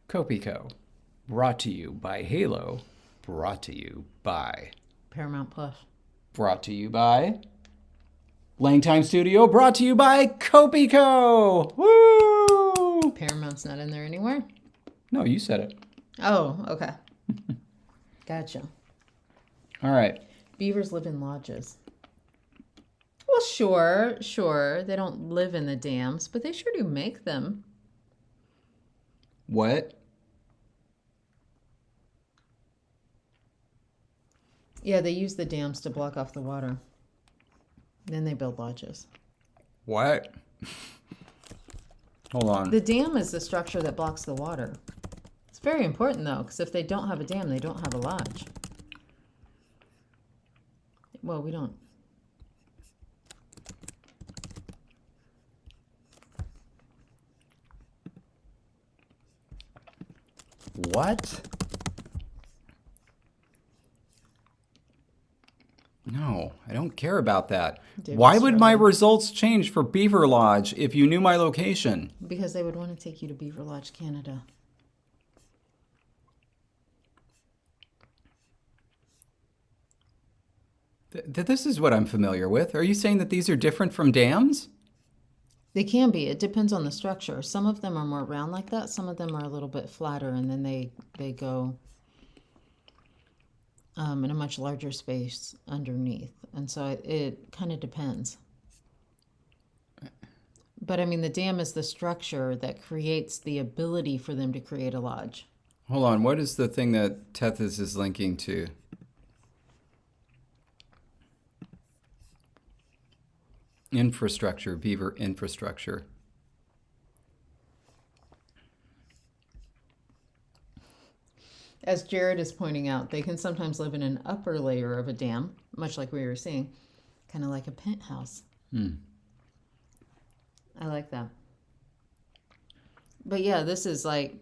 Copico, brought to you by Halo, brought to you by
Paramount Plus.
Brought to you by LangTime Studio, brought to you by Copico. Woo!
Paramount's not in there anywhere?
No, you said it.
Oh, okay. Gotcha.
All right.
Beavers live in lodges. Well, sure. They don't live in the dams, but they sure do make them.
What?
Yeah, they use the dams to block off the water. Then they build lodges.
What? Hold on.
The dam is the structure that blocks the water. It's very important, though, because if they don't have a dam, they don't have a lodge. Well, we don't.
What? No, I don't care about that. Why would my results change for Beaver Lodge if you knew my location?
Because they would want to take you to Beaver Lodge, Canada.
This is what I'm familiar with. Are you saying that these are different from dams?
They can be. It depends on the structure. Some of them are more round like that. Some of them are a little bit flatter, and then they go in a much larger space underneath. And so it kind of depends. But I mean, the dam is the structure that creates the ability for them to create a lodge.
Hold on. What is the thing that Tethys is linking to? Infrastructure, beaver infrastructure.
As Jared is pointing out, they can sometimes live in an upper layer of a dam, much like we were seeing, kind of like a penthouse. I like that. But yeah, this is like,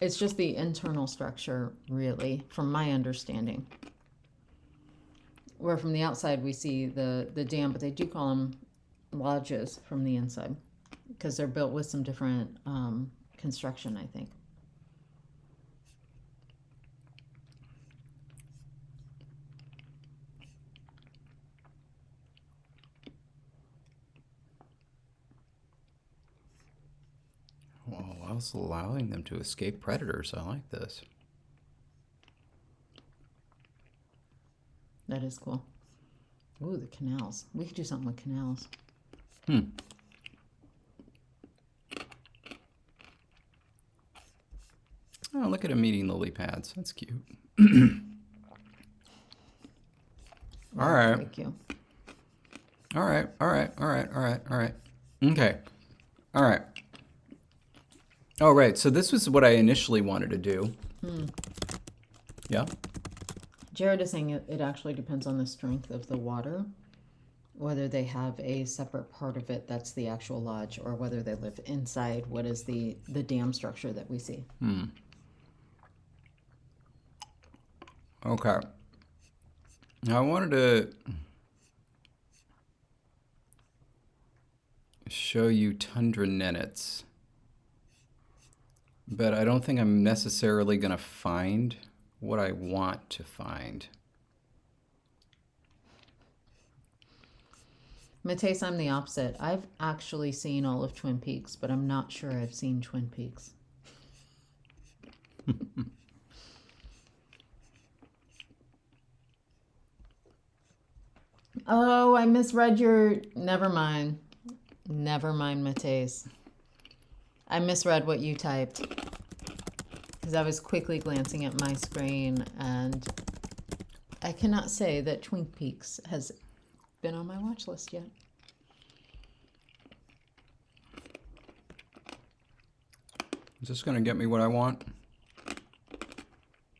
it's just the internal structure, really, from my understanding. Where from the outside we see the dam, but they do call them lodges from the inside because they're built with some different construction, I think.
Well, whilst allowing them to escape predators, I like this.
That is cool. Ooh, the canals. We could do something with canals.
Oh, look at him eating lily pads. That's cute. All right.
Thank you.
All right. Okay. All right. Oh, right. So this was what I initially wanted to do. Yeah.
Jared is saying it actually depends on the strength of the water, whether they have a separate part of it that's the actual lodge, or whether they live inside what is the dam structure that we see.
Okay. Now I wanted to show you tundra nennets, but I don't think I'm necessarily going to find what I want to find.
Mateus, I'm the opposite. I've actually seen all of Twin Peaks, but I'm not sure I've seen Twin Peaks. Oh, I misread your... Never mind. Never mind, Mateus. I misread what you typed. Because I was quickly glancing at my screen, and I cannot say that Twin Peaks has been on my watch list yet.
Is this going to get me what I want?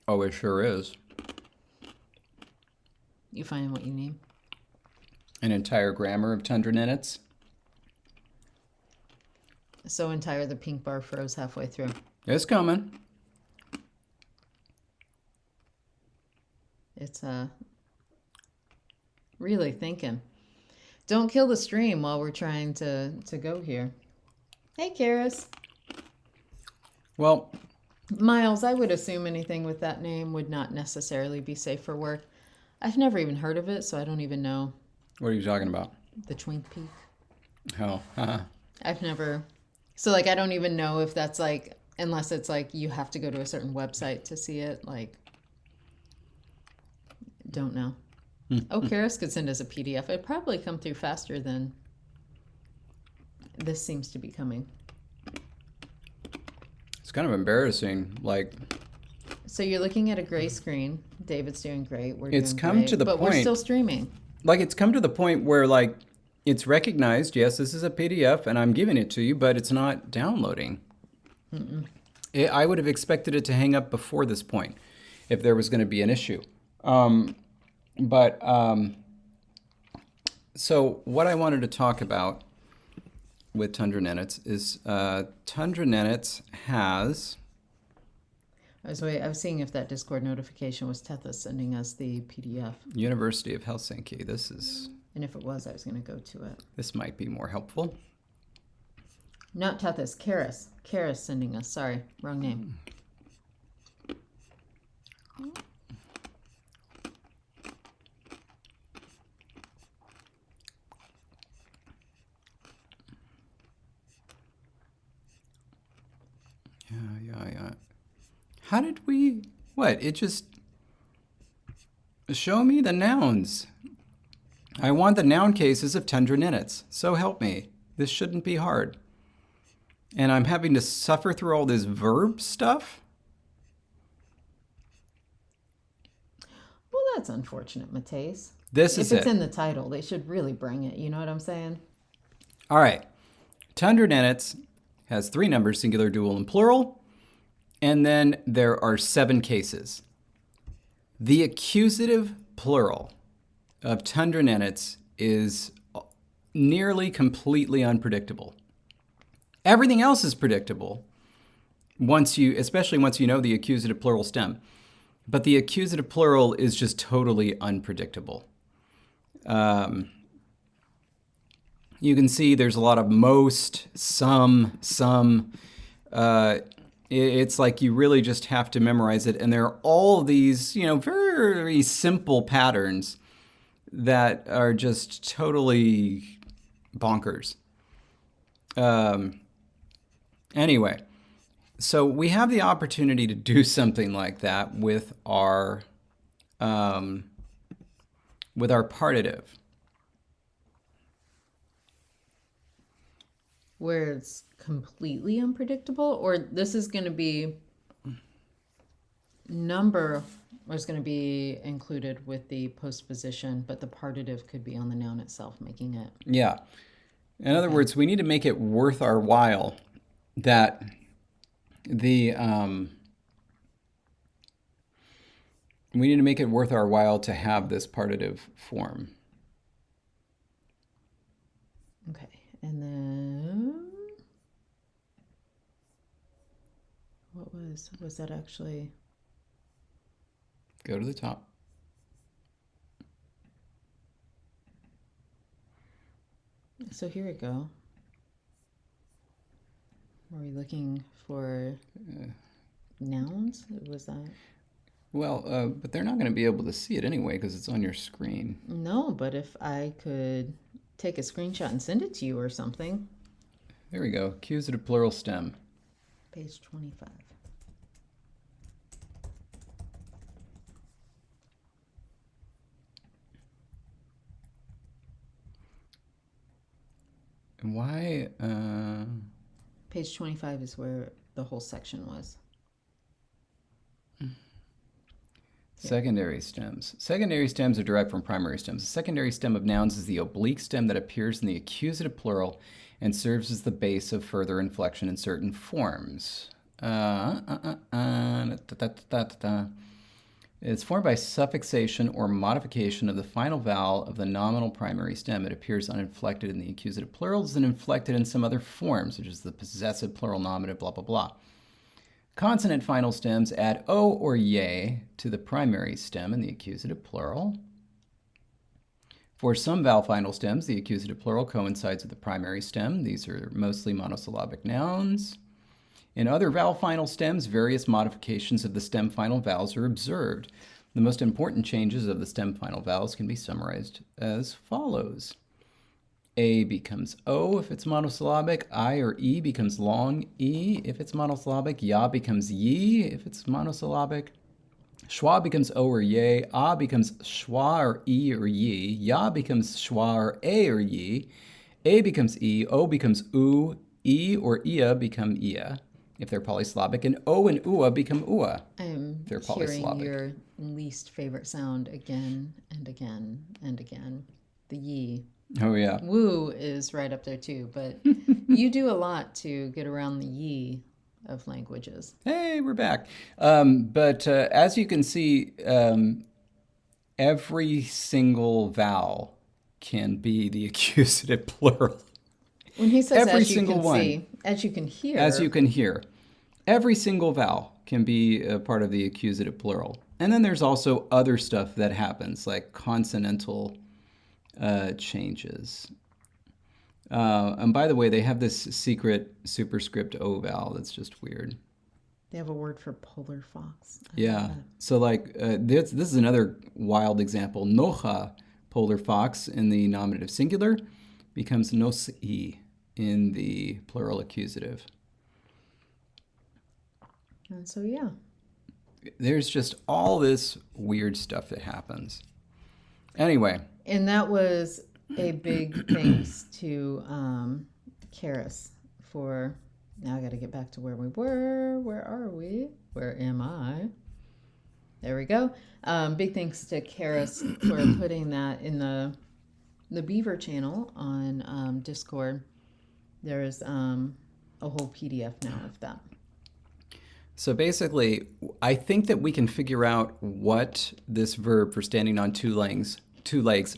Oh, it sure is.
You find what you need?
An entire grammar of tundra minutes.
So entire the pink bar froze halfway through.
It's coming.
It's really thinking. Don't kill the stream while we're trying to go here. Hey, Karis.
Well,
Miles, I would assume anything with that name would not necessarily be safe for work. I've never even heard of it, so I don't even know.
What are you talking about?
The Twin Peak.
Oh,
I've never... So, like, I don't even know if that's, like... Unless it's, like, you have to go to a certain website to see it. Like, don't know. Oh, Karis could send us a PDF. It'd probably come through faster than this seems to be coming.
It's kind of embarrassing. Like,
so you're looking at a gray screen. David's doing great. We're
it's
doing
come
great,
to the
but
point.
We're still streaming.
Like, it's come to the point where, like, it's recognized, yes, this is a PDF, and I'm giving it to you, but it's not downloading. I would have expected it to hang up before this point if there was going to be an issue. So what I wanted to talk about with Tundra Ninets is Tundra Ninets has...
I was seeing if that Discord notification was Tethys sending us the PDF.
University of Helsinki. This is...
And if it was, I was going to go to it.
This might be more helpful.
Not Tethys, Karis. Karis sending us. Sorry, wrong name.
Yeah. How did we... What? It just... Show me the nouns. I want the noun cases of Tundra Ninets. So help me. This shouldn't be hard. And I'm having to suffer through all this verb stuff?
Well, that's unfortunate, Mateus.
This is
it. If it's
it.
in the title, they should really bring it. You know what I'm saying?
All right. Tundra Ninets has 3 numbers, singular, dual, and plural. And then there are 7 cases. The accusative plural of Tundra Ninets is nearly completely unpredictable. Everything else is predictable, especially once you know the accusative plural stem. But the accusative plural is just totally unpredictable. You can see there's a lot of most, some. It's like you really just have to memorize it. And there are all these, very simple patterns that are just totally bonkers. Anyway, so we have the opportunity to do something like that with our partitive.
Where it's completely unpredictable, or this is going to be number was going to be included with the postposition, but the partitive could be on the noun itself, making it.
Yeah. In other words, we need to make it worth our while that we need to make it worth our while to have this partitive form.
Okay. And then what was that actually?
Go to the top.
So here we go. Are we looking for nouns? Was that?
Well, but they're not going to be able to see it anyway because it's on your screen.
No, but if I could take a screenshot and send it to you or something.
There we go. Accusative plural stem.
Page 25.
Why?
Page 25 is where the whole section was.
Secondary stems. Secondary stems are derived from primary stems. The secondary stem of nouns is the oblique stem that appears in the accusative plural and serves as the base of further inflection in certain forms. It's formed by suffixation or modification of the final vowel of the nominal primary stem. It appears uninflected in the accusative plurals and inflected in some other forms, such as the possessive plural nominative, blah, blah, blah. Consonant final stems add o or ye to the primary stem in the accusative plural. For some vowel final stems, the accusative plural coincides with the primary stem. These are mostly monosyllabic nouns. In other vowel final stems, various modifications of the stem final vowels are observed. The most important changes of the stem final vowels can be summarized as follows. A becomes O if it's monosyllabic. I or E becomes long E if it's monosyllabic. Ya becomes Yi if it's monosyllabic. Schwa becomes O or Ye. A becomes Schwa or E or Yi. Ya becomes Schwa or A or Yi. A becomes E. O becomes U. E or Ia become Ia if they're polysyllabic. And O and Ua become Ua if they're polysyllabic.
Hearing your least favorite sound again and again and again. The Yi.
Oh, yeah.
Woo is right up there, too. But you do a lot to get around the Yi of languages.
Hey, we're back. But as you can see, every single vowel can be the accusative plural.
When he says
every
as you
single
can
one.
see, as you can hear.
As you can hear. Every single vowel can be a part of the accusative plural. And then there's also other stuff that happens, like consonantal changes. And by the way, they have this secret superscript O vowel that's just weird.
They have a word for polar fox.
Yeah. So like this is another wild example. Nocha, polar fox, in the nominative singular becomes nosi in the plural accusative.
And so, yeah.
There's just all this weird stuff that happens. Anyway.
And that was a big thanks to Karis for, now I got to get back to where we were. Where are we? Where am I? There we go. Big thanks to Karis for putting that in the Beaver channel on Discord. There is a whole PDF now of that.
So basically, I think that we can figure out what this verb for standing on two legs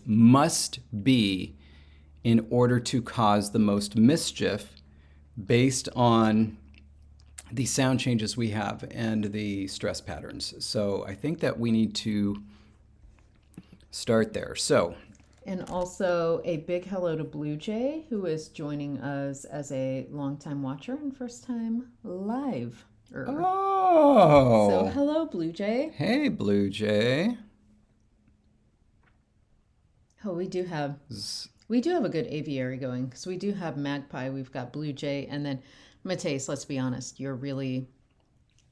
must be in order to cause the most mischief based on the sound changes we have and the stress patterns. So I think that we need to start there. So.
And also a big hello to Blue Jay, who is joining us as a longtime watcher and first time live.
Oh.
So hello, Blue Jay.
Hey, Blue Jay.
Oh, we do have a good aviary going because we do have Magpie, we've got Blue Jay, and then Mateus, let's be honest, you're really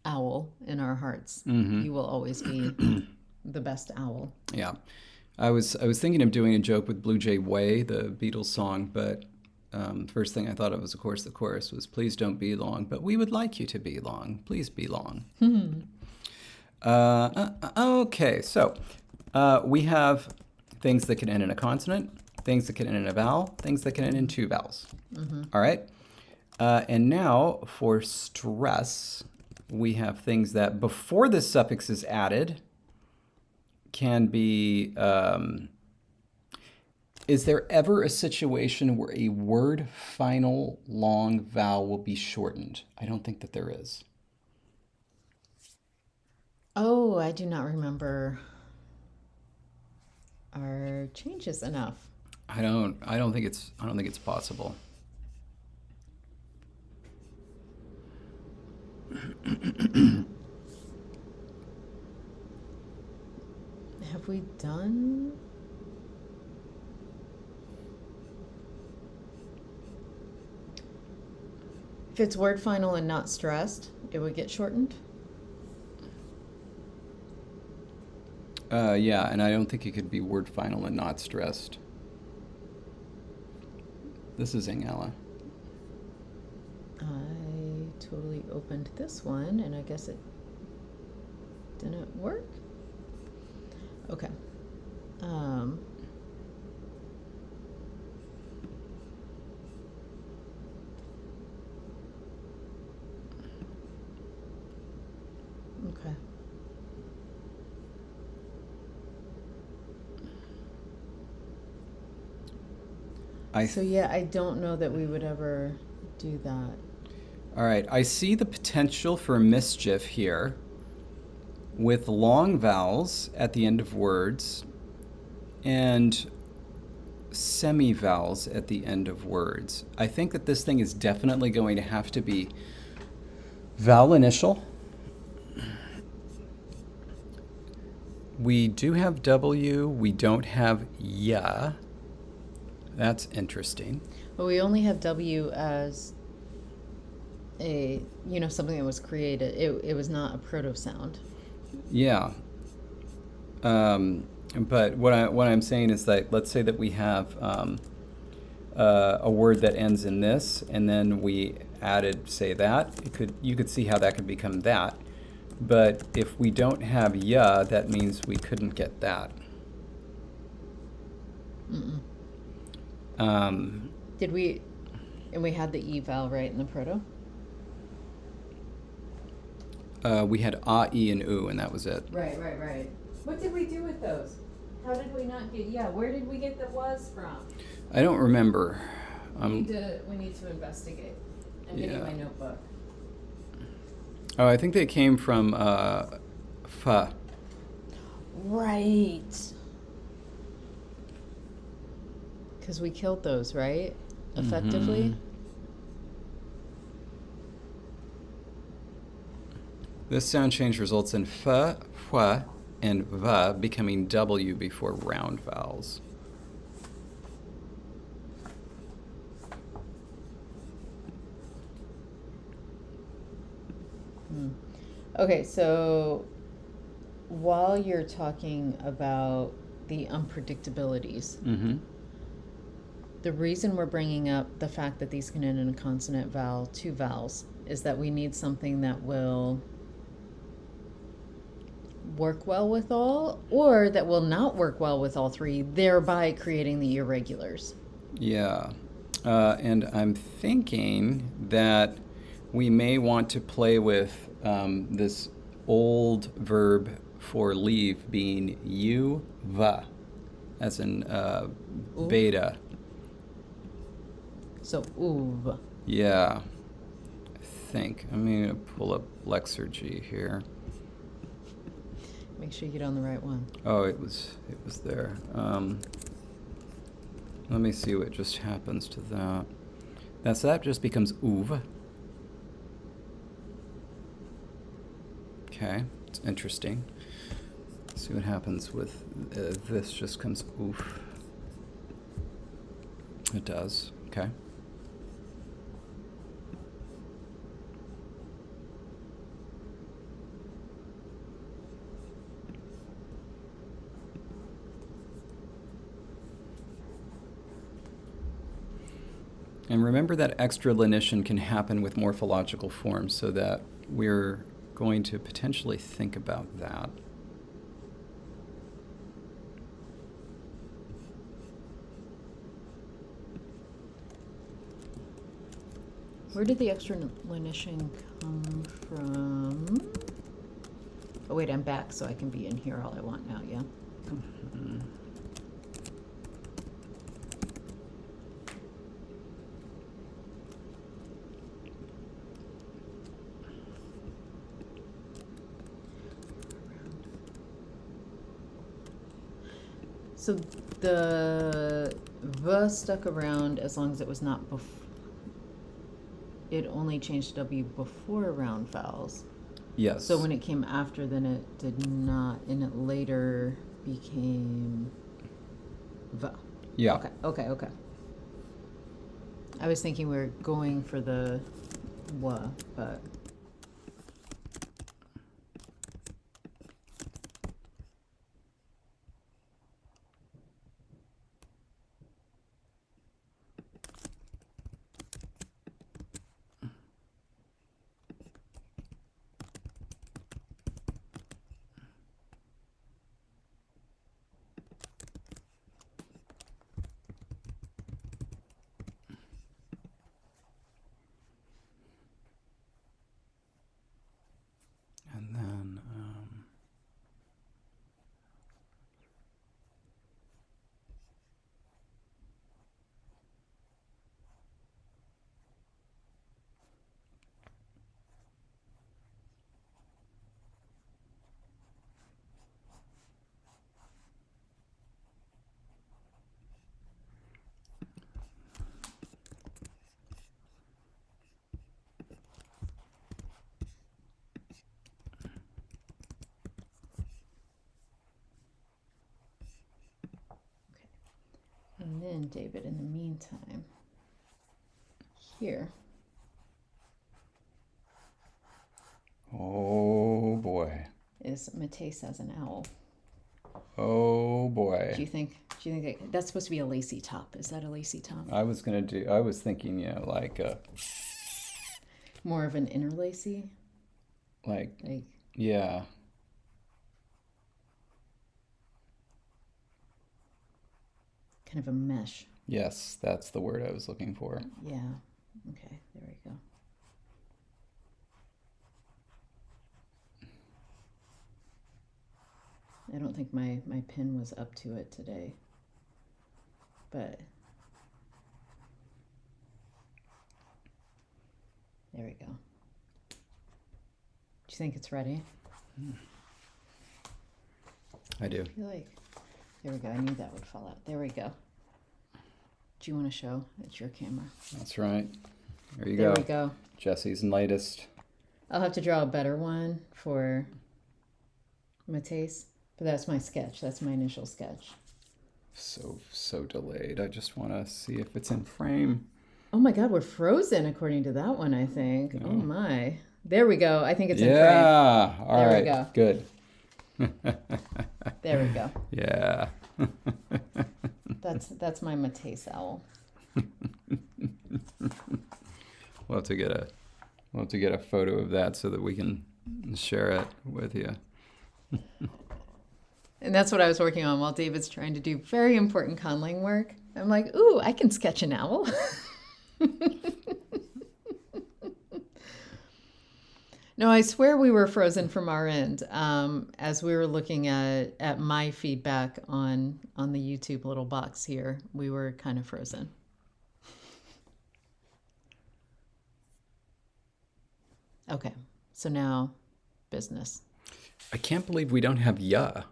owl in our hearts. Mm-hmm. You will always be the best owl.
Yeah. I was thinking of doing a joke with Blue Jay Way, the Beatles song, but first thing I thought of was, of course, the chorus was, please don't be long, but we would like you to be long. Please be long. Okay, so we have things that can end in a consonant, things that can end in a vowel, things that can end in two vowels. Mm-hmm. All right? And now for stress, we have things that before the suffix is added can be... is there ever a situation where a word final long vowel will be shortened? I don't think that there is.
Oh, I do not remember our changes enough.
I don't think it's possible.
Have we done? If it's word final and not stressed, it would get shortened?
Yeah, and I don't think it could be word final and not stressed. This is Ingala.
I totally opened this one, and I guess it didn't work. Okay. Okay. So yeah, I don't know that we would ever do that.
All right, I see the potential for mischief here with long vowels at the end of words and semi-vowels at the end of words. I think that this thing is definitely going to have to be vowel initial. We do have W, we don't have ya. That's interesting.
But we only have W as a, something that was created. It was not a proto sound.
Yeah. But what I'm saying is that let's say that we have a word that ends in this, and then we added, say, that. You could see how that could become that. But if we don't have ya, that means we couldn't get that.
Did we? And we had the E vowel right in the proto?
We had a, e, and u, and that was it.
Right. What did we do with those? How did we not get, where did we get the was from?
I don't remember.
We need to investigate. I'm getting my notebook.
Oh, I think they came from fa.
Right. Because we killed those, right? Effectively?
Mm-hmm. This sound change results in fa, fwa, and va becoming W before round vowels.
Okay, so while you're talking about the unpredictabilities, the reason we're bringing up the fact that these can end in a consonant vowel, two vowels, is that we need something that will work well with all, or that will not work well with all three, thereby creating the irregulars.
Yeah, and I'm thinking that we may want to play with this old verb for leave being u-va, as in beta.
So, uv.
Yeah, I think. I'm going to pull up Lexergy here.
Make sure you get on the right one.
Oh, it was there. Let me see what just happens to that. So that just becomes uv. Okay, it's interesting. Let's see what happens with this. Just comes oof. It does. Okay. And remember that extra lenition can happen with morphological forms, so that we're going to potentially think about that.
Where did the extra lenition come from? Oh wait, I'm back, so I can be in here all I want now, yeah?
Mm-hmm.
So the V stuck around as long as it was not before. It only changed W before round vowels.
Yes.
So when it came after, then it did not, and it later became V.
Yeah.
Okay. I was thinking we were going for the W, but. And then, David, in the meantime, here.
Oh boy.
Is Matisse as an owl.
Oh boy.
Do you think that's supposed to be a lacy top? Is that a lacy top?
I was thinking, like
more of an interlacy?
Like
yeah. Kind of a mesh.
Yes, that's the word I was looking for.
Yeah. Okay, there we go. I don't think my pin was up to it today. But there we go. Do you think it's ready?
I do.
I feel like, there we go. I knew that would fall out. There we go. Do you want to show? It's your camera.
That's right. There you
go.
There
we go.
Jesse's latest.
I'll have to draw a better one for Matisse, but that's my sketch. That's my initial sketch.
So delayed. I just want to see if it's in frame.
Oh my God, we're frozen according to that one, I think. Oh my. There we go. I think it's in frame.
Yeah. All right.
There we go.
Good.
There we go.
Yeah.
That's my Matisse owl.
We'll have to get a photo of that so that we can share it with you.
And that's what I was working on while David's trying to do very important conlang work. I'm like, ooh, I can sketch an owl. No, I swear we were frozen from our end. As we were looking at my feedback on the YouTube little box here, we were kind of frozen. Okay, so now business.
I can't believe we don't have ya.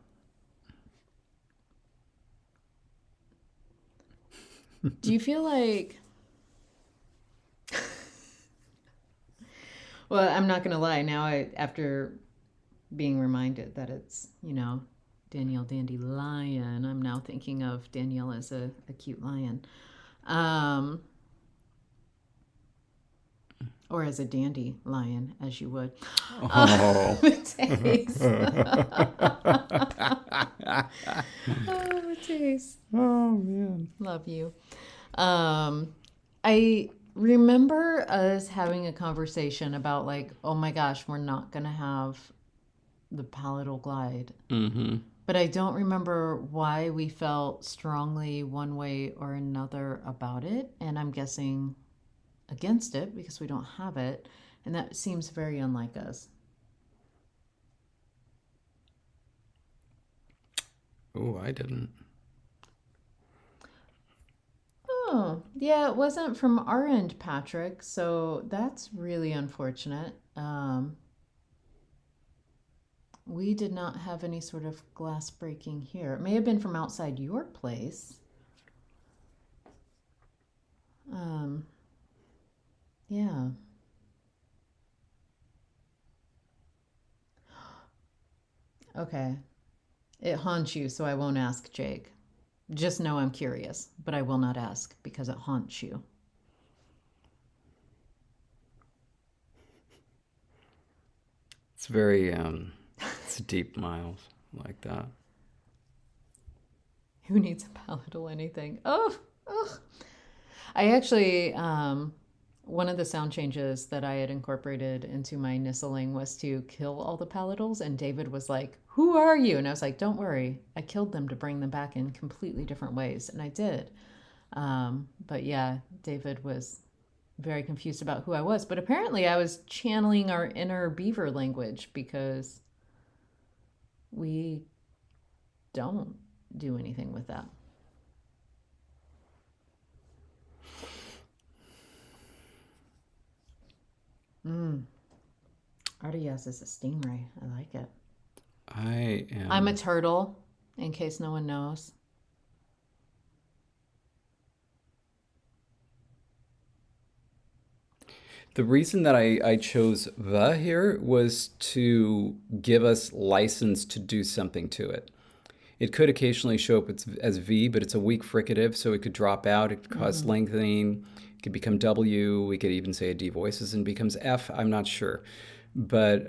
Do you feel like... Well, I'm not going to lie. Now, after being reminded that it's, Danielle Dandy Lion, I'm now thinking of Danielle as a cute lion. Or as a dandy lion, as you would.
Oh.
Taste. Oh, taste.
Oh, man.
Love you. I remember us having a conversation about oh my gosh, we're not going to have the palatal glide.
Mm-hmm.
But I don't remember why we felt strongly one way or another about it. And I'm guessing against it because we don't have it. And that seems very unlike us.
Oh, I didn't.
Oh, yeah, it wasn't from our end, Patrick. So that's really unfortunate. We did not have any sort of glass breaking here. It may have been from outside your place. Yeah. Okay. It haunts you, so I won't ask Jake. Just know I'm curious, but I will not ask because it haunts you.
It's very, it's deep, Miles, like that.
Who needs a palatal anything? Oh. I actually, one of the sound changes that I had incorporated into my nistling was to kill all the palatals, and David was like, who are you? And I was like, don't worry. I killed them to bring them back in completely different ways, and I did. But yeah, David was very confused about who I was. But apparently I was channeling our inner beaver language because we don't do anything with that. Artias is a stingray. I like it. I'm a turtle, in case no one knows.
The reason that I chose the here was to give us license to do something to it. It could occasionally show up as V, but it's a weak fricative, so it could drop out. It could cause lengthening. It could become W. We could even say a D voices and becomes F. I'm not sure. But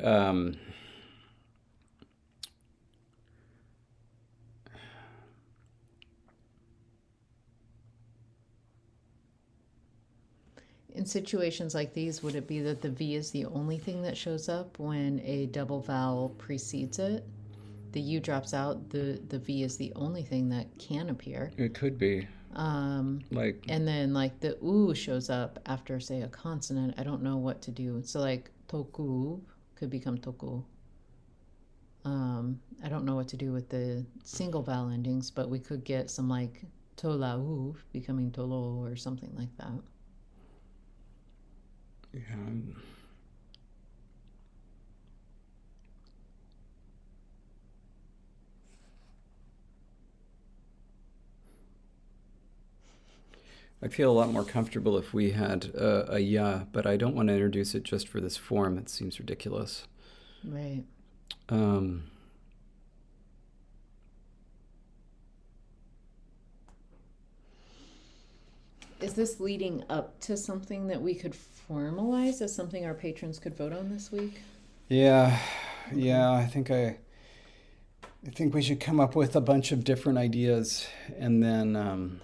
in situations like these, would it be that the V is the only thing that shows up when a double vowel precedes it? The U drops out, the V is the only thing that can appear.
it could be. Like,
And then like the U shows up after, say, a consonant. I don't know what to do. So like toku could become toku. I don't know what to do with the single vowel endings, but we could get some like tolau becoming tolo or something like that.
yeah. I feel a lot more comfortable if we had a ya, but I don't want to introduce it just for this form. It seems ridiculous.
Right. Is this leading up to something that we could formalize as something our patrons could vote on this week?
Yeah, yeah. I think we should come up with a bunch of different ideas, and then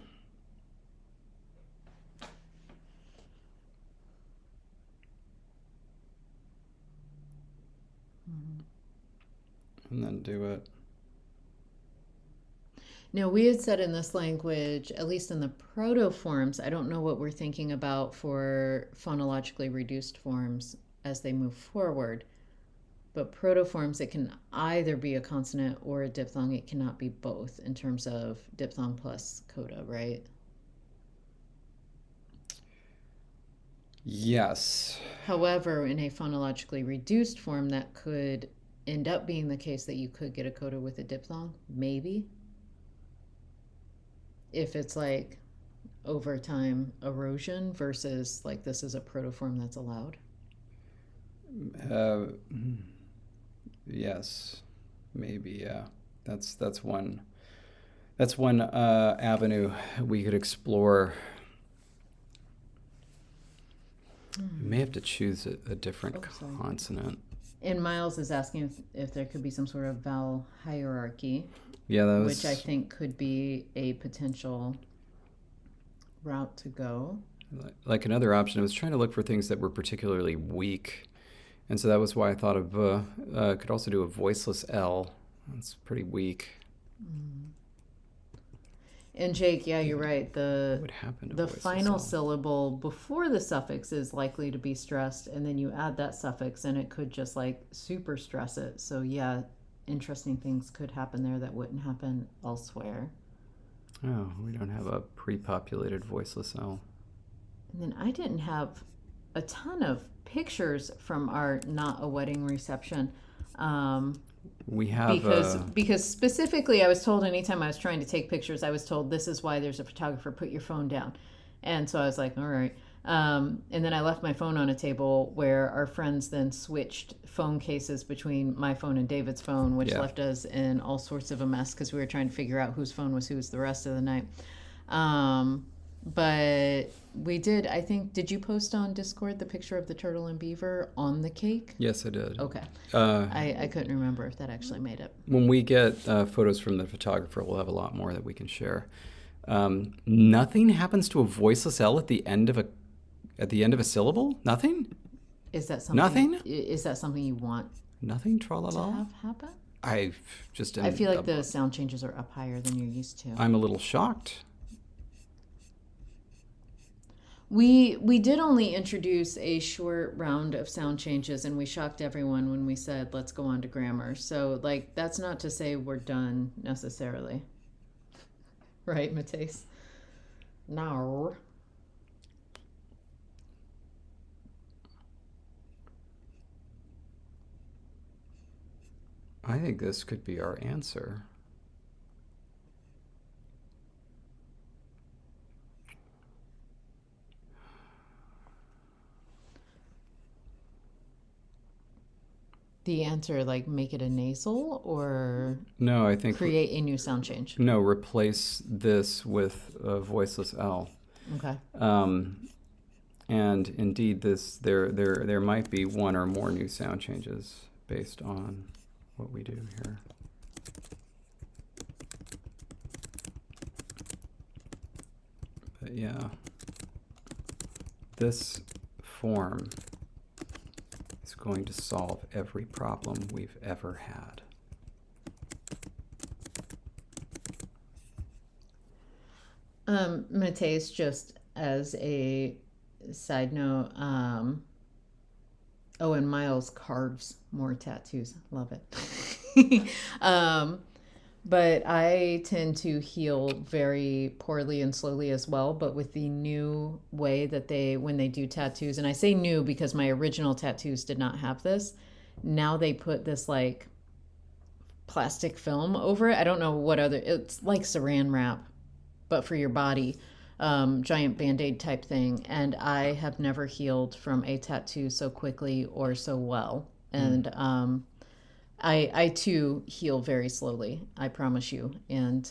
do it.
Now, we had said in this language, at least in the proto forms, I don't know what we're thinking about for phonologically reduced forms as they move forward. But proto forms, it can either be a consonant or a diphthong. It cannot be both in terms of diphthong plus coda, right?
Yes.
However, in a phonologically reduced form, that could end up being the case that you could get a coda with a diphthong, maybe. If it's like over time erosion versus like this is a protoform that's allowed.
Yes, maybe. Yeah, that's one. That's one avenue we could explore. We may have to choose a different consonant.
And Miles is asking if there could be some sort of vowel hierarchy.
Yeah,
which I think could be a potential route to go.
Like another option, I was trying to look for things that were particularly weak. And so that was why I thought of, could also do a voiceless L. That's pretty weak.
And Jake, yeah, you're right.
What happened to
the
voiceless
final
L?
syllable before the suffix is likely to be stressed, and then you add that suffix, and it could just like super stress it. So yeah, interesting things could happen there that wouldn't happen elsewhere.
Oh, we don't have a pre-populated voiceless L.
And then I didn't have a ton of pictures from our not a wedding reception.
We have
because specifically I was told anytime I was trying to take pictures, I was told this is why there's a photographer, put your phone down. And so I was like, all right. And then I left my phone on a table where our friends then switched phone cases between my phone and David's phone, which left us in all sorts of a mess because we were trying to figure out whose phone was whose the rest of the night. But we did, I think, did you post on Discord the picture of the turtle and beaver on the cake?
Yes, I did.
Okay. I couldn't remember if that actually made it.
When we get photos from the photographer, we'll have a lot more that we can share. Nothing happens to a voiceless L at the end of a syllable? Nothing?
Is that something?
Nothing?
Is that something you want
Nothing?
to
Tra-la-la?
have happen?
I
feel like the sound changes are up higher than you're used to.
I'm a little shocked.
We did only introduce a short round of sound changes, and we shocked everyone when we said, let's go on to grammar. So, like, that's not to say we're done necessarily. Right, Mateus? No.
I think this could be our answer.
the answer, like make it a nasal or
No, I think
create a new sound change?
no. Replace this with a voiceless L.
Okay.
And indeed, there might be one or more new sound changes based on what we do here. But yeah, this form is going to solve every problem we've ever had.
Mateus, just as a side note, oh, and Miles carves more tattoos. Love it. But I tend to heal very poorly and slowly as well. But with the new way that when they do tattoos, and I say new because my original tattoos did not have this, now they put this like plastic film over it. I don't know what it's like saran wrap, but for your body, giant Band-Aid type thing. And I have never healed from a tattoo so quickly or so well. And I too heal very slowly, I promise you. And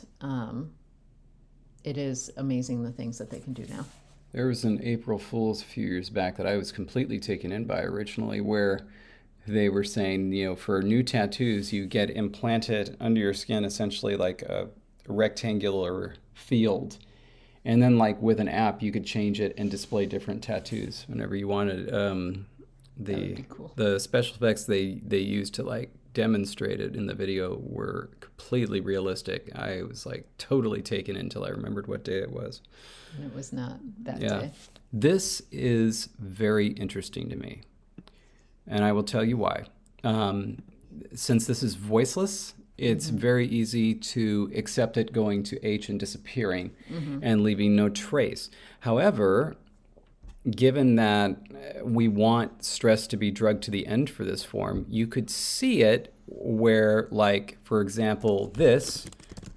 it is amazing the things that they can do now.
There was an April Fool's a few years back that I was completely taken in by originally, where they were saying, for new tattoos, you get implanted under your skin essentially like a rectangular field. And then like with an app, you could change it and display different tattoos whenever you wanted.
That would be cool.
The special effects they used to like demonstrate it in the video were completely realistic. I was like totally taken in until I remembered what day it was.
And it was not that day.
This is very interesting to me. And I will tell you why. Since this is voiceless, it's very easy to accept it going to H and disappearing and leaving no trace. However, given that we want stress to be drugged to the end for this form, you could see it where, like, for example, this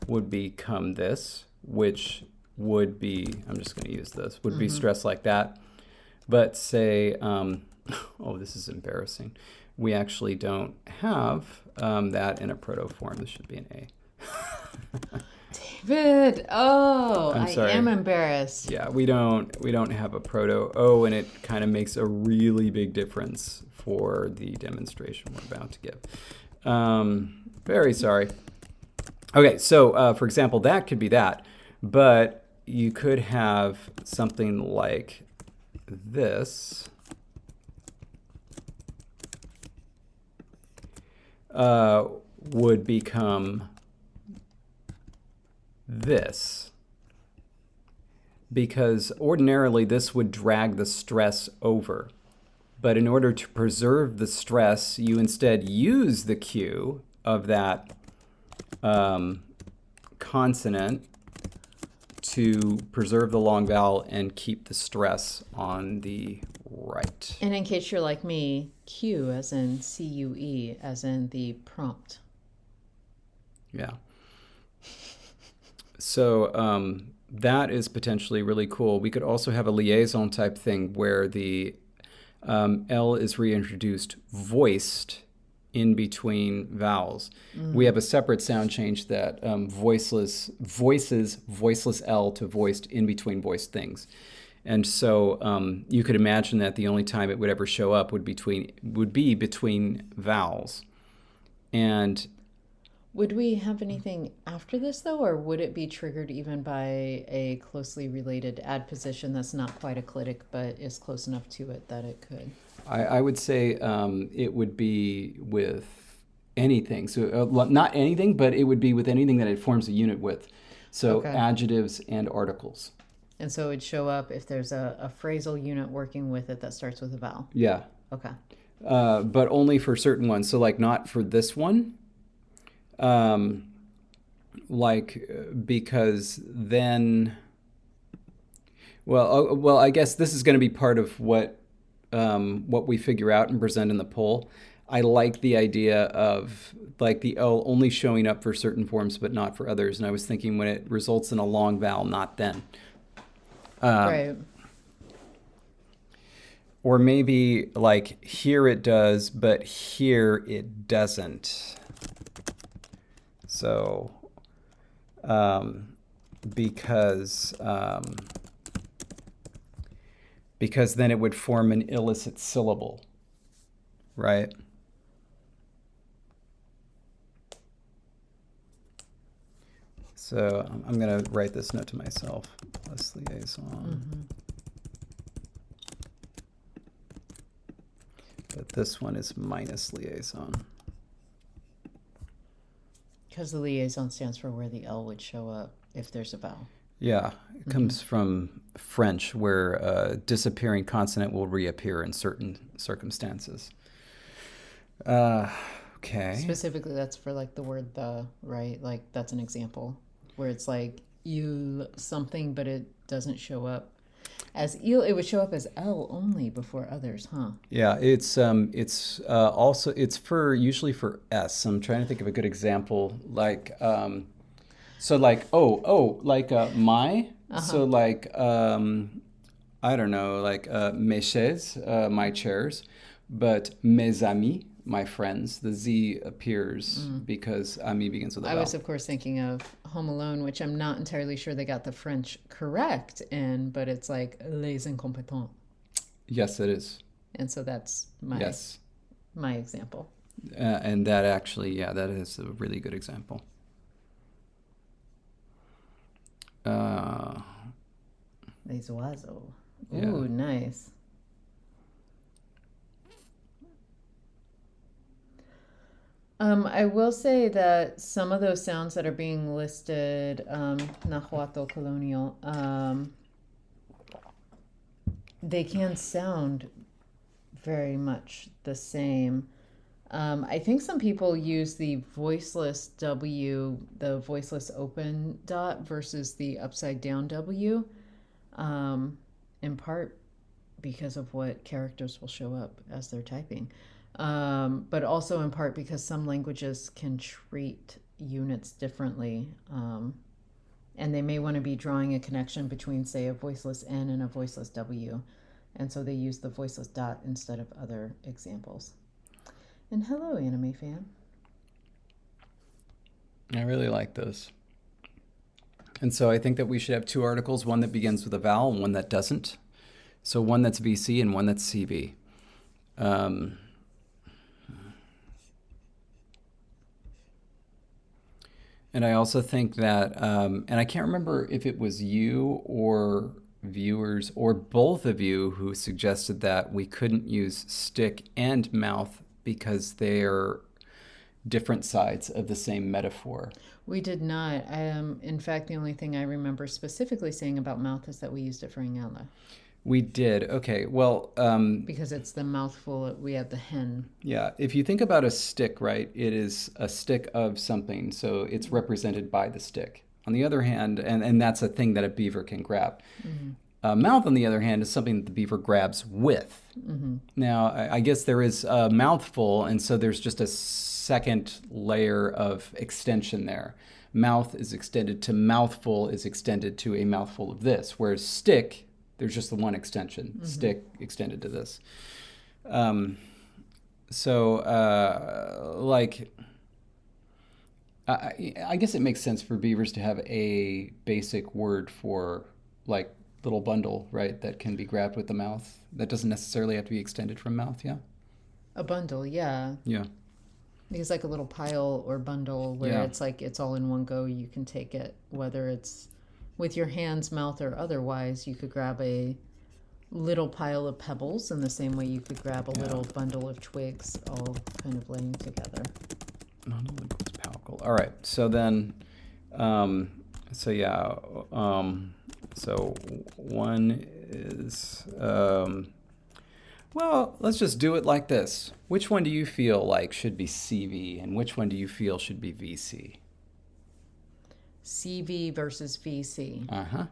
would become this, which would be, I'm just going to use this, would be stress like that. But say, oh, this is embarrassing. We actually don't have that in a proto form. This should be an A.
David,
I'm sorry.
I am embarrassed.
Yeah, we don't have a proto O, and it kind of makes a really big difference for the demonstration we're about to give. Very sorry. Okay, so for example, that could be that, but you could have something like this. Would become this, because ordinarily this would drag the stress over, but in order to preserve the stress, you instead use the Q of that consonant to preserve the long vowel and keep the stress on the right.
And in case you're like me, Q as in C-U-E, as in the prompt.
Yeah. So that is potentially really cool. We could also have a liaison type thing where the L is reintroduced voiced in between vowels. We have a separate sound change that voices voiceless L to voiced in between voiced things. And so you could imagine that the only time it would ever show up would be between vowels. And
would we have anything after this, though, or would it be triggered even by a closely related add position that's not quite a clitic, but is close enough to it that it could?
I would say it would be with anything. So not anything, but it would be with anything that it forms a unit with. So adjectives and articles.
And so it would show up if there's a phrasal unit working with it that starts with a vowel.
Yeah.
Okay.
But only for certain ones. So like not for this one. Because then, well, I guess this is going to be part of what we figure out and present in the poll. I like the idea of like the O only showing up for certain forms but not for others. And I was thinking when it results in a long vowel, not then.
Right.
Or maybe like here it does, but here it doesn't. So because then it would form an illicit syllable, right? So I'm going to write this note to myself, plus liaison. But this one is minus liaison.
Because the liaison stands for where the L would show up if there's a vowel.
Yeah, it comes from French, where a disappearing consonant will reappear in certain circumstances. Okay.
Specifically, that's for like the word the, right? Like that's an example where it's like you something, but it doesn't show up as il. It would show up as L only before others, huh?
Yeah, it's also it's for usually for S. I'm trying to think of a good example, like so like like my. So like I don't know, like mes chaises, my chairs, but mes amis, my friends. The Z appears because ami begins with a vowel.
I was, of course, thinking of Home Alone, which I'm not entirely sure they got the French correct in, but it's like les incompetents.
Yes, it is.
And so that's my example.
And that actually, yeah, that is a really good example.
Les oiseaux.
Yeah.
Ooh, nice. I will say that some of those sounds that are being listed, Nahuatl colonial, they can sound very much the same. I think some people use the voiceless W, the voiceless open dot versus the upside down W, in part because of what characters will show up as they're typing. But also in part because some languages can treat units differently. And they may want to be drawing a connection between, say, a voiceless N and a voiceless W. And so they use the voiceless dot instead of other examples. And hello, anime fan.
I really like this. And so I think that we should have two articles, one that begins with a vowel and one that doesn't. So one that's VC and one that's CV. And I also think that, and I can't remember if it was you or viewers or both of you who suggested that we couldn't use stick and mouth because they're different sides of the same metaphor.
We did not. In fact, the only thing I remember specifically saying about mouth is that we used it for ingala.
We did. Okay. Well,
because it's the mouthful. We have the hen.
Yeah. If you think about a stick, right, it is a stick of something. So it's represented by the stick. On the other hand, and that's a thing that a beaver can grab. Mm-hmm. A mouth, on the other hand, is something that the beaver grabs with. Mm-hmm. Now, I guess there is a mouthful, and so there's just a second layer of extension there. Mouth is extended to mouthful is extended to a mouthful of this, whereas stick, there's just the one extension, mm-hmm. Stick extended to this. I guess it makes sense for beavers to have a basic word for like little bundle, right, that can be grabbed with the mouth. That doesn't necessarily have to be extended from mouth, yeah?
A bundle, yeah.
Yeah.
Because like a little pile or bundle where it's like it's all in one go, you can take it, whether it's with your hands, mouth, or otherwise. You could grab a little pile of pebbles in the same way you could grab a little bundle of twigs all kind of laying together.
All right, so then, so one is, well, let's just do it like this. Which one do you feel like should be CV, and which one do you feel should be VC?
CV versus VC.
Uh-huh.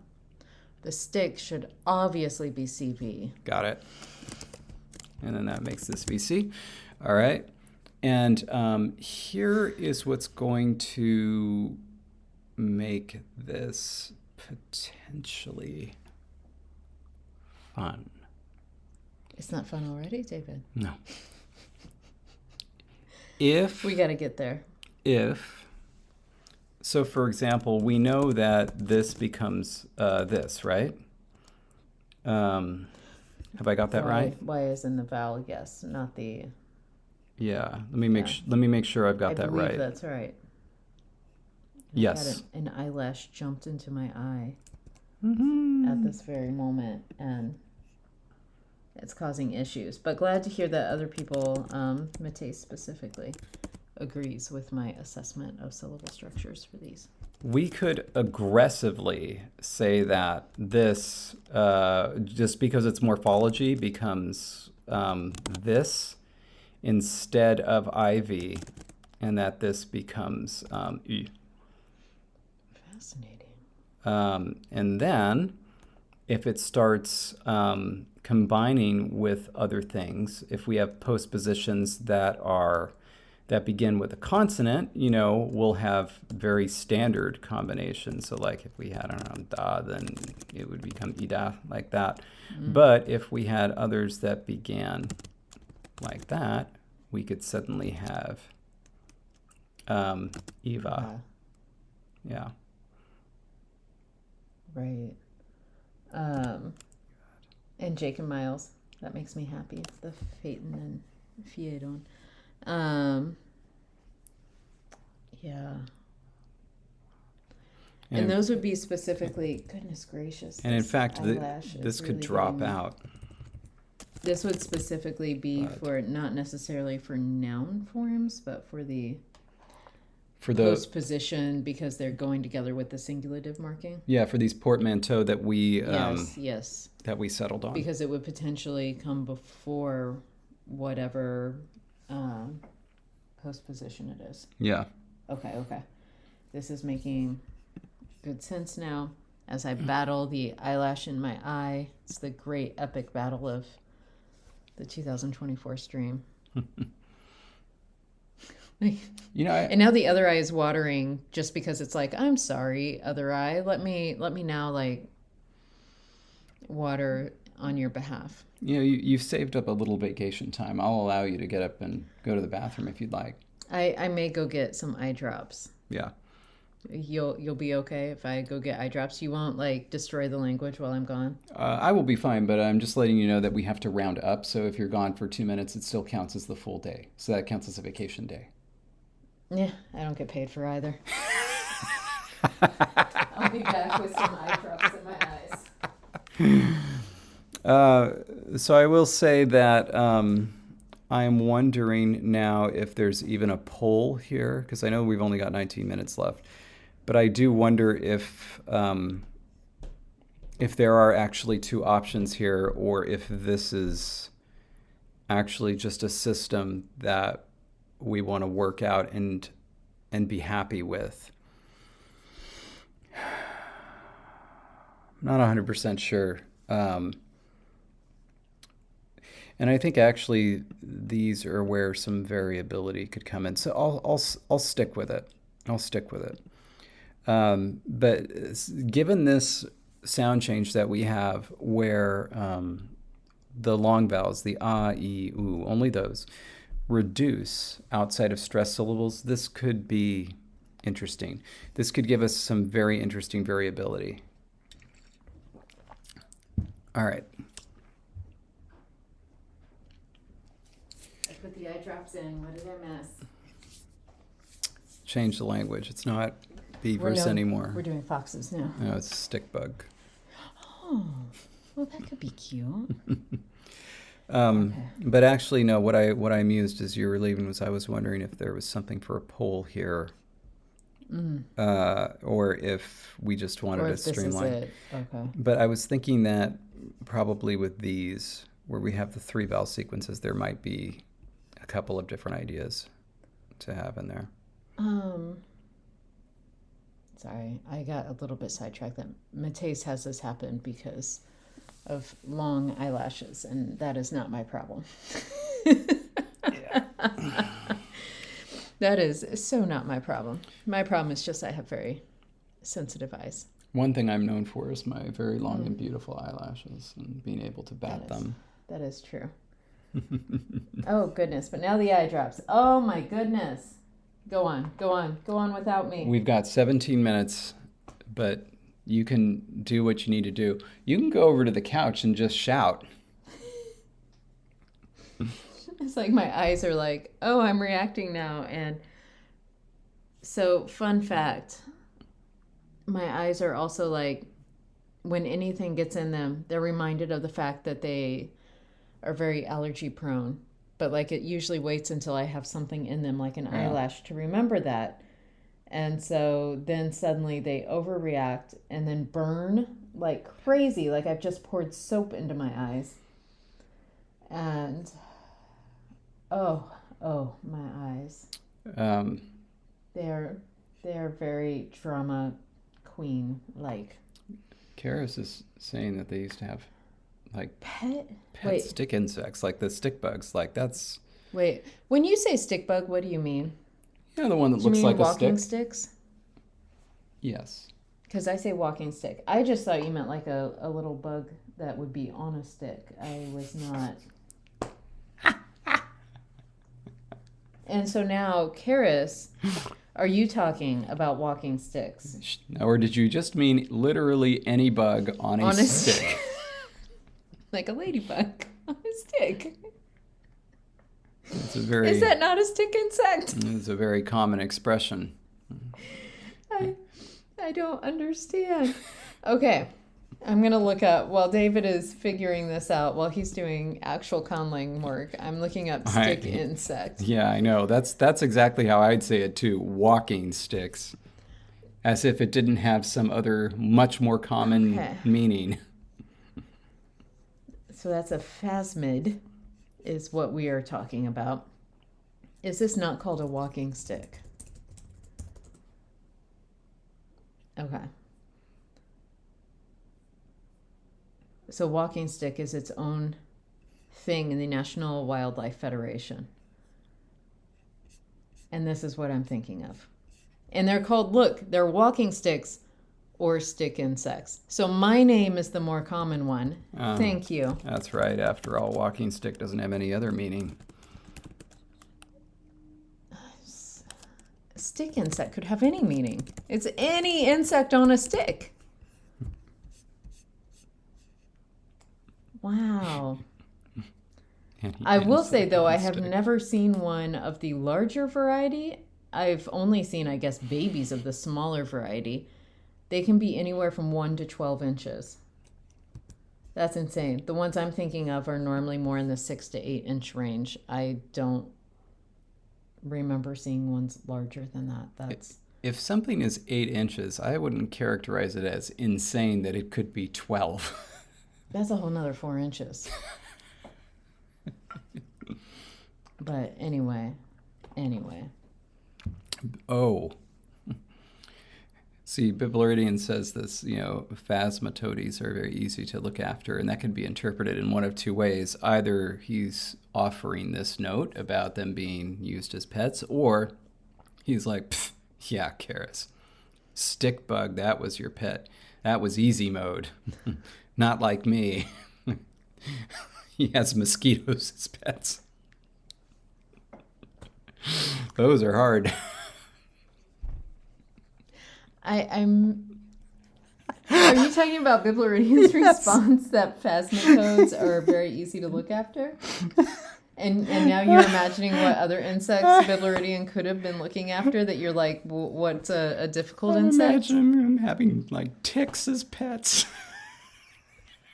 The stick should obviously be CV.
Got it. And then that makes this VC. All right. And here is what's going to make this potentially fun.
It's not fun already, David.
No. If
We got to get there.
So for example, we know that this becomes this, right? Have I got that right?
Y is in the vowel, yes, not the...
Yeah. Let me make sure I've got that right.
I believe that's right.
Yes.
An eyelash jumped into my eye
Mm-hmm.
at this very moment, and it's causing issues. But glad to hear that other people, Matei specifically, agrees with my assessment of syllable structures for these.
We could aggressively say that this, just because it's morphology, becomes this instead of IV, and that this becomes Y.
Fascinating.
And then, if it starts combining with other things, if we have postpositions that begin with a consonant, we'll have very standard combinations. So like if we had, I don't know, da, then it would become ida, like that. But if we had others that began like that, we could suddenly have Eva. Yeah.
Right. And Jake and Miles, that makes me happy. It's the Phaeton and Phaeton. Yeah. And those would be specifically, goodness gracious.
And in fact, this could drop out.
This would specifically be for, not necessarily for noun forms, but for the postposition, because they're going together with the singulative marking.
Yeah, for these portmanteaux that we
yes,
that we settled on.
Because it would potentially come before whatever postposition it is.
Yeah.
Okay. This is making good sense now as I battle the eyelash in my eye. It's the great epic battle of the 2024 stream. And now the other eye is watering just because it's like, I'm sorry, other eye. Let me now like water on your behalf.
You've saved up a little vacation time. I'll allow you to get up and go to the bathroom if you'd like.
I may go get some eye drops.
Yeah.
You'll be okay if I go get eye drops. You won't like destroy the language while I'm gone.
I will be fine, but I'm just letting you know that we have to round up. So if you're gone for 2 minutes, it still counts as the full day. So that counts as a vacation day.
Yeah, I don't get paid for either. I'll be back with some eye drops in my eyes.
So I will say that I am wondering now if there's even a poll here, because I know we've only got 19 minutes left. But I do wonder if there are actually two options here, or if this is actually just a system that we want to work out and be happy with. I'm not 100% sure. And I think actually these are where some variability could come in. So I'll stick with it. But given this sound change that we have, where the long vowels, the a, e, u, only those reduce outside of stressed syllables, this could be interesting. This could give us some very interesting variability. All right.
I put the eye drops in. What did I miss?
Change the language. It's not beavers anymore.
We're doing foxes now.
No, it's stick bug.
Oh, well, that could be cute.
But actually, no, what I mused as you were leaving was I was wondering if there was something for a poll here, or if we just wanted to streamline.
This is it. Okay.
But I was thinking that probably with these, where we have the 3 vowel sequences, there might be a couple of different ideas to have in there.
Sorry, I got a little bit sidetracked. That Mateus has this happen because of long eyelashes, and that is not my problem.
Yeah.
That is so not my problem. My problem is just I have very sensitive eyes.
One thing I'm known for is my very long and beautiful eyelashes and being able to bat them.
That is true. Oh, goodness. But now the eye drops. Oh, my goodness. Go on. Go on. Go on without me.
We've got 17 minutes, but you can do what you need to do. You can go over to the couch and just shout.
It's like my eyes are like, oh, I'm reacting now. And so, fun fact, my eyes are also like, when anything gets in them, they're reminded of the fact that they are very allergy prone. But like it usually waits until I have something in them, like an eyelash, to remember that. And so then suddenly they overreact and then burn like crazy. Like I've just poured soap into my eyes. And oh, my eyes. They're very drama queen like.
Karis is saying that they used to have like
pet
stick insects, like the stick bugs. Like that's.
Wait, when you say stick bug, what do you mean?
Yeah, the one that looks like a stick.
Walking sticks?
Yes.
Because I say walking stick. I just thought you meant like a little bug that would be on a stick. I was not. And so now, Karis, are you talking about walking sticks?
Or did you just mean literally any bug on a stick?
Like a ladybug on a stick.
It's a very.
Is that not a stick insect?
It's a very common expression.
I don't understand. Okay, I'm gonna look up while David is figuring this out. While he's doing actual conlang work, I'm looking up stick insect.
Yeah, I know. That's exactly how I'd say it too. Walking sticks, as if it didn't have some other much more common meaning.
So that's a phasmid, is what we are talking about. Is this not called a walking stick? Okay. So walking stick is its own thing in the National Wildlife Federation. And this is what I'm thinking of. And they're called, look, they're walking sticks or stick insects. So my name is the more common one. Thank you.
That's right. After all, walking stick doesn't have any other meaning.
Stick insect could have any meaning. It's any insect on a stick. Wow. I will say, though, I have never seen one of the larger variety. I've only seen, I guess, babies of the smaller variety. They can be anywhere from 1 to 12 inches. That's insane. The ones I'm thinking of are normally more in the 6 to 8 inch range. I don't remember seeing ones larger than that. That's
if something is 8 inches, I wouldn't characterize it as insane that it could be 12.
That's a whole nother 4 inches. But anyway.
Oh. See, Biblaridian says this, phasmatodes are very easy to look after, and that can be interpreted in one of two ways. Either he's offering this note about them being used as pets, or he's like, yeah, Karis, stick bug, that was your pet. That was easy mode. Not like me. He has mosquitoes as pets. Those are hard.
Are you talking about Biblaridian's response that phasmatodes are very easy to look after? And now you're imagining what other insects Biblaridian could have been looking after that you're like, what's a difficult insect?
Imagine him having like ticks as pets.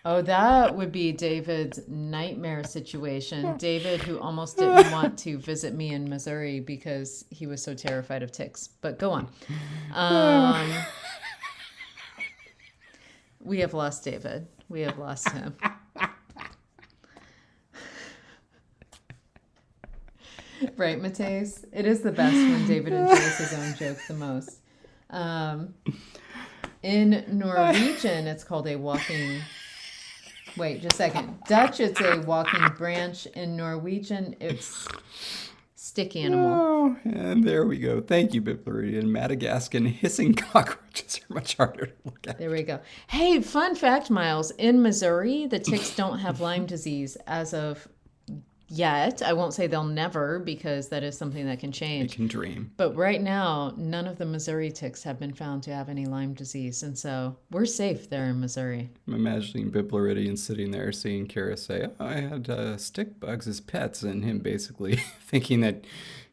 Oh, that would be David's nightmare situation. David, who almost didn't want to visit me in Missouri because he was so terrified of ticks. But go on. We have lost David. We have lost him. Right, Mateus? It is the best when David enjoys his own joke the most. In Norwegian, it's called a walking... Wait, just a second. Dutch, it's a walking branch. In Norwegian, it's stick animal.
Oh, and there we go. Thank you, Bipleridian. Madagascan hissing cockroaches are much harder to look at.
There we go. Hey, fun fact, Miles. In Missouri, the ticks don't have Lyme disease as of yet. I won't say they'll never, because that is something that can
I
change.
can dream.
But right now, none of the Missouri ticks have been found to have any Lyme disease. And so we're safe there in Missouri.
I'm imagining Bipleridian sitting there seeing Kara say, oh, I had stick bugs as pets, and him basically thinking that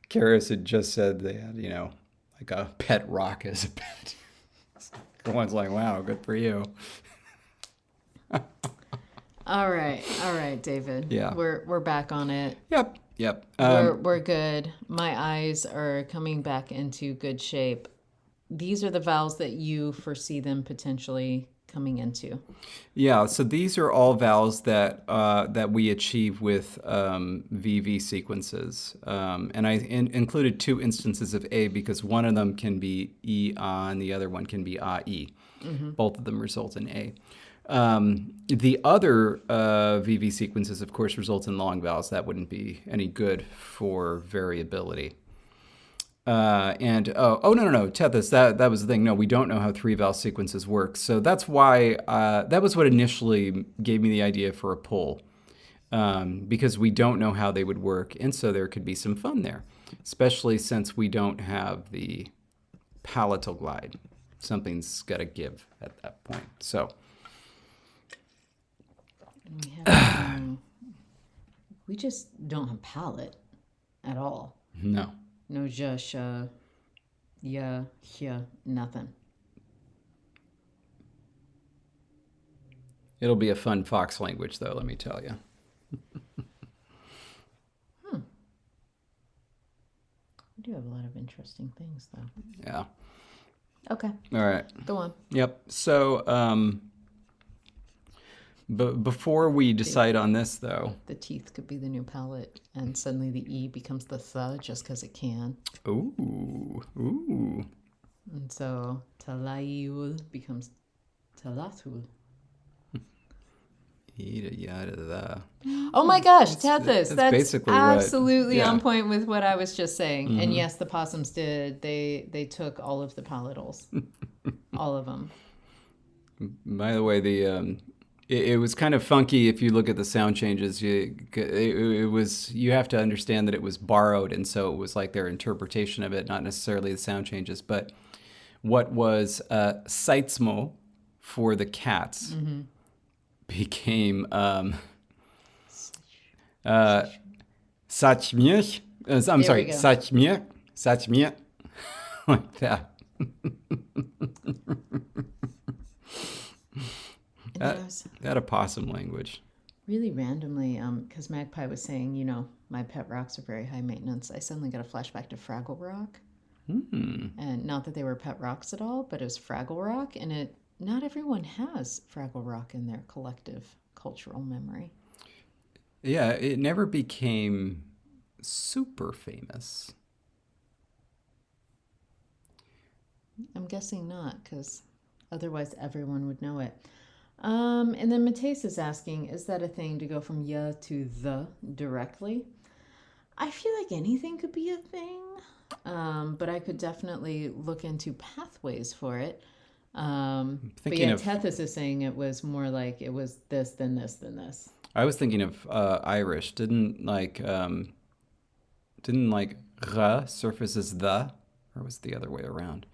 Karis had just said they had, like a pet rock as a pet. The one's like, wow, good for you.
All right, David.
Yeah.
We're back on it.
Yep.
We're good. My eyes are coming back into good shape. These are the vowels that you foresee them potentially coming into.
Yeah, so these are all vowels that we achieve with VV sequences. And I included two instances of A because one of them can be E, A, and the other one can be A, E. Mm-hmm. Both of them result in A. The other VV sequences, of course, result in long vowels. That wouldn't be any good for variability. No, Tethys, that was the thing. No, we don't know how three vowel sequences work. So that's why, that was what initially gave me the idea for a poll, because we don't know how they would work. And so there could be some fun there, especially since we don't have the palatal glide. Something's got to give at that point. So
we just don't have palate at all.
no.
No just, yeah, nothing.
It'll be a fun Fox language, though, let me tell you.
We do have a lot of interesting things, though.
Yeah.
Okay.
All right.
Go on.
Yep. So, but before we decide on this, though.
The teeth could be the new palate, and suddenly the E becomes the th just because it can.
Ooh.
And so talayul becomes talathul. Oh my gosh, Tethys. That's
basically
absolutely on point with what I was just saying. Mm-hmm. And yes, the possums did. They took all of the palatals. All of them.
By the way, it was kind of funky if you look at the sound changes. You have to understand that it was borrowed, and so it was like their interpretation of it, not necessarily the sound changes. But what was Seitzmo for the cats became Sachmir. I'm sorry, Sachmir, like that. That opossum language.
Really randomly, because Magpie was saying, my pet rocks are very high maintenance. I suddenly got a flashback to Fraggle Rock. And not that they were pet rocks at all, but it was Fraggle Rock. And not everyone has Fraggle Rock in their collective cultural memory.
Yeah, it never became super famous.
I'm guessing not, because otherwise everyone would know it. And then Mateus is asking, is that a thing to go from ya to the directly? I feel like anything could be a thing, but I could definitely look into pathways for it. But yeah, Tethys is saying it was more like it was this, then this, then this.
I was thinking of Irish. Didn't ra surface as the, or was it the other way around?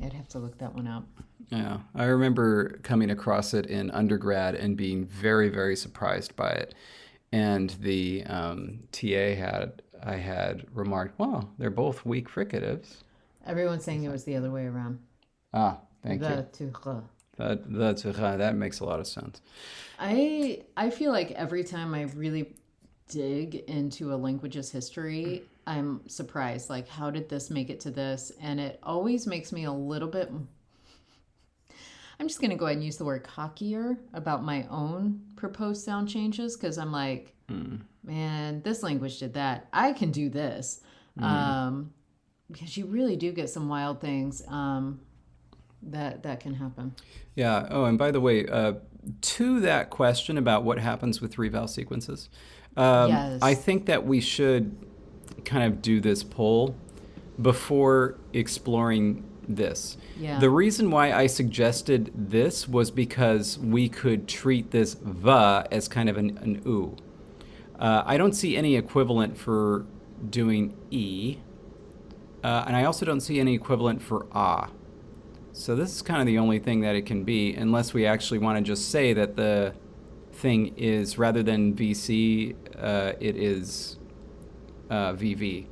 I'd have to look that one up.
Yeah, I remember coming across it in undergrad and being very, very surprised by it. And the I had remarked, well, they're both weak fricatives.
Everyone's saying it was the other way around.
Ah, thank you.
To ra.
That makes a lot of sense.
I feel like every time I really dig into a language's history, I'm surprised. Like, how did this make it to this? And it always makes me a little bit... I'm just going to go ahead and use the word cockier about my own proposed sound changes, because I'm like, man, this language did that. I can do this. Because you really do get some wild things that can happen. Yeah.
Oh, and by the way, to that question about what happens with three vowel sequences,
Yes.
I think that we should kind of do this poll before exploring this.
Yeah.
The reason why I suggested this was because we could treat this va as kind of an oo. I don't see any equivalent for doing e, and I also don't see any equivalent for ah. So this is kind of the only thing that it can be, unless we actually want to just say that the thing is, rather than VC, it is VV.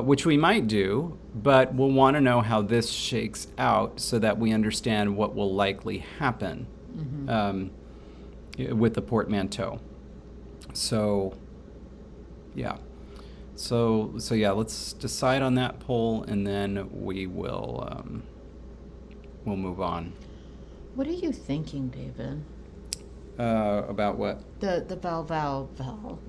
Which we might do, but we'll want to know how this shakes out so that we understand what will likely happen with the portmanteau. So, yeah. So yeah, let's decide on that poll, and then we will we'll move on.
What are you thinking, David?
About what?
The vowel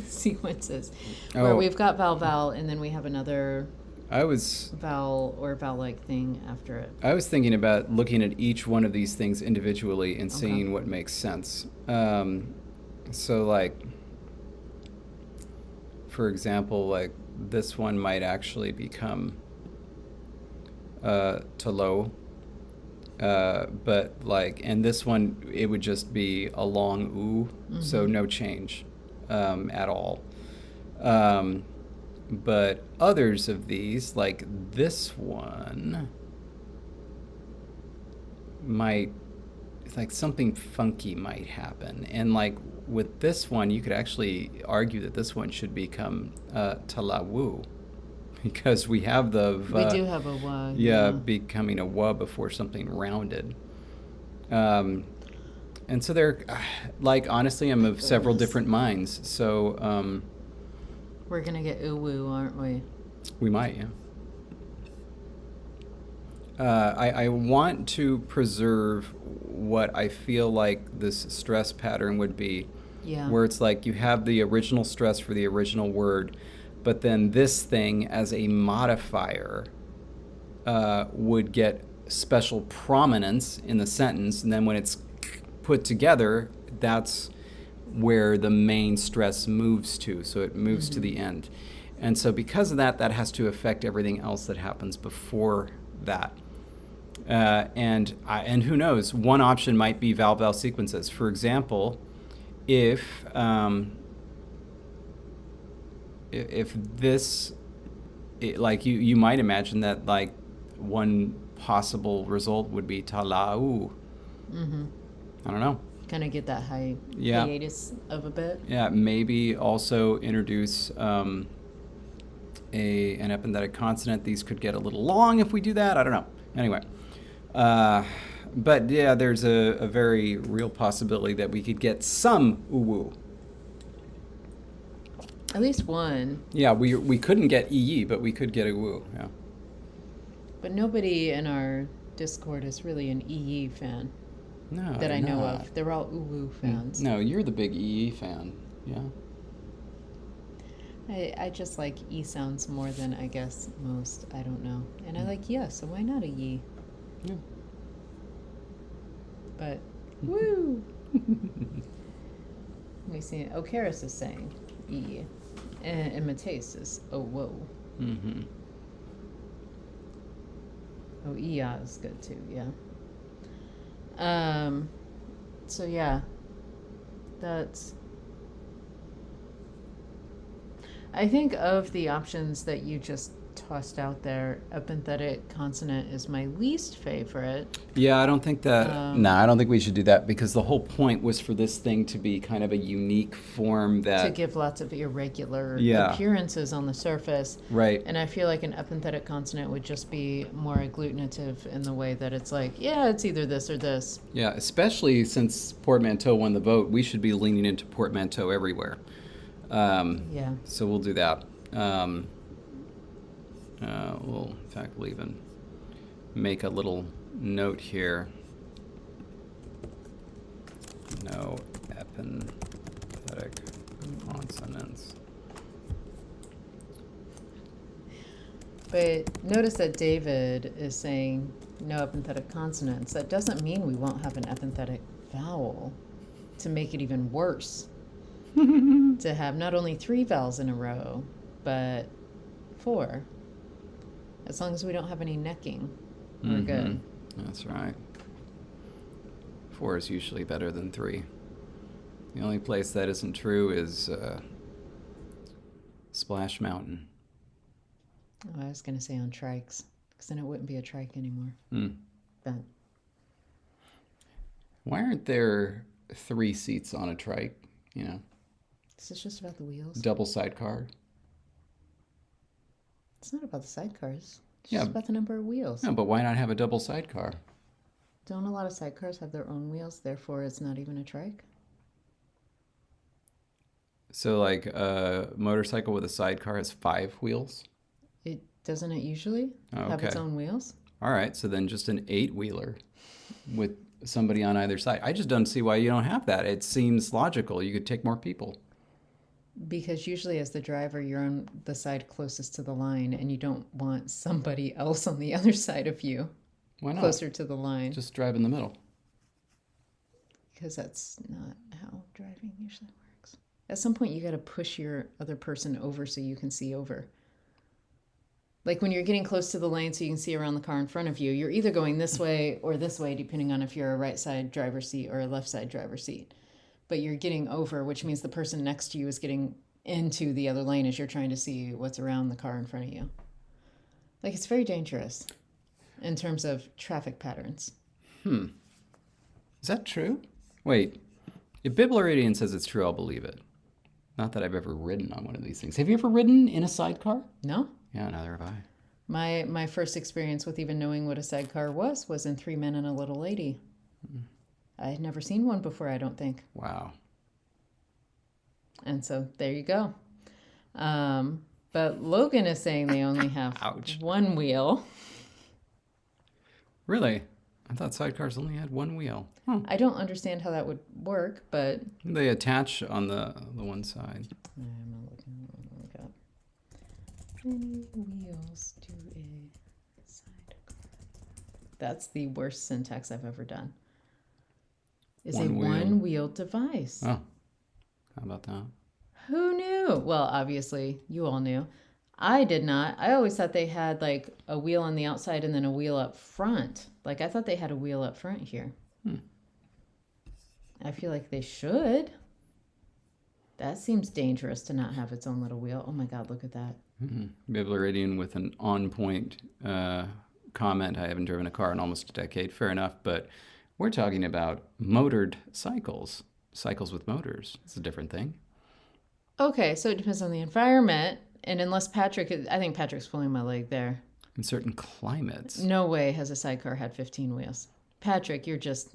sequences, where we've got vowel, and then we have another vowel or vowel-like thing after it.
I was thinking about looking at each one of these things individually and seeing what makes sense. So, like, for example, like this one might actually become talo. But like, and this one, it would just be a long oo, so no change at all. But others of these, like this one, might, like something funky might happen. And like with this one, you could actually argue that this one should become talawu. Because we have the
we do have a wa.
Yeah, becoming a wa before something rounded. And so they're, like, honestly, I'm of several different minds. So
we're going to get uwu, aren't we?
We might, yeah. I want to preserve what I feel like this stress pattern would be.
Yeah.
Where it's like you have the original stress for the original word, but then this thing as a modifier would get special prominence in the sentence, and then when it's put together, that's where the main stress moves to. So it moves to the end. And so because of that, that has to affect everything else that happens before that. And who knows, one option might be vowel-vowel sequences. For example, if this, like you might imagine that like one possible result would be talau. I don't know.
Kind of get that hiatus of a bit.
Yeah, maybe also introduce an epenthetic consonant. These could get a little long if we do that. I don't know. Anyway, but yeah, there's a very real possibility that we could get some uwu.
At least one.
Yeah, we couldn't get ee, but we could get a woo. Yeah.
But nobody in our Discord is really an ee fan.
No,
that I know of. They're all uwu fans.
No, you're the big ee fan. Yeah.
I just like e sounds more than I guess most. I don't know. And I like yeah, so why not a ye?
Yeah.
But woo. Let me see. Oh, Karis is saying e. And Mateus is oh whoa. Oh, iya is good too, yeah. So yeah, that's, I think of the options that you just tossed out there, epenthetic consonant is my least favorite.
Yeah, I don't think that, I don't think we should do that, because the whole point was for this thing to be kind of a unique form that...
To give lots of irregular appearances on the surface.
Right.
And I feel like an epenthetic consonant would just be more agglutinative in the way that it's like, yeah, it's either this or this.
Yeah, especially since portmanteau won the vote, we should be leaning into portmanteau everywhere.
Yeah.
So we'll do that. We'll, in fact, we'll even make a little note here. No epenthetic consonants.
But notice that David is saying no epenthetic consonants. That doesn't mean we won't have an epenthetic vowel to make it even worse. to have not only 3 vowels in a row, but 4. As long as we don't have any necking, we're good.
That's right. 4 is usually better than 3. The only place that isn't true is Splash Mountain.
Oh, I was going to say on trikes, because then it wouldn't be a trike anymore. But
why aren't there 3 seats on a trike? You know,
this is just about the wheels.
Double sidecar.
It's not about the sidecars. It's
Yeah.
just about the number of wheels.
No, but why not have a double sidecar?
Don't a lot of sidecars have their own wheels, therefore it's not even a trike?
So, like, a motorcycle with a sidecar has 5 wheels?
Doesn't it usually have its own wheels?
All right, so then just an 8-wheeler with somebody on either side. I just don't see why you don't have that. It seems logical. You could take more people.
Because usually as the driver, you're on the side closest to the line, and you don't want somebody else on the other side of you.
Why not?
Closer to the line.
Just drive in the middle.
Because that's not how driving usually works. At some point, you got to push your other person over so you can see over. Like when you're getting close to the lane so you can see around the car in front of you, you're either going this way or this way, depending on if you're a right side driver's seat or a left side driver's seat. But you're getting over, which means the person next to you is getting into the other lane as you're trying to see what's around the car in front of you. Like, it's very dangerous in terms of traffic patterns.
Is that true? Wait, if Bibloradian says it's true, I'll believe it. Not that I've ever ridden on one of these things. Have you ever ridden in a sidecar?
No.
Yeah, neither have I.
My first experience with even knowing what a sidecar was in 3 Men and a Little Lady. I had never seen one before, I don't think.
Wow.
And so there you go. But Logan is saying they only have
Ouch.
1 wheel.
Really? I thought sidecars only had 1 wheel.
I don't understand how that would work, but
They attach on the one side.
I'm not looking. Look up. Many wheels to a sidecar. That's the worst syntax I've ever done. Is a one-wheeled device.
Oh, how about that?
Who knew? Well, obviously, you all knew. I did not. I always thought they had like a wheel on the outside and then a wheel up front. Like, I thought they had a wheel up front here. I feel like they should. That seems dangerous to not have its own little wheel. Oh my God, look at that.
Bibloradian with an on-point comment. I haven't driven a car in almost a decade. Fair enough, but we're talking about motored cycles. Cycles with motors. It's a different thing.
Okay, so it depends on the environment. And unless I think Patrick's pulling my leg there.
In certain climates.
No way has a sidecar had 15 wheels. Patrick, you're just...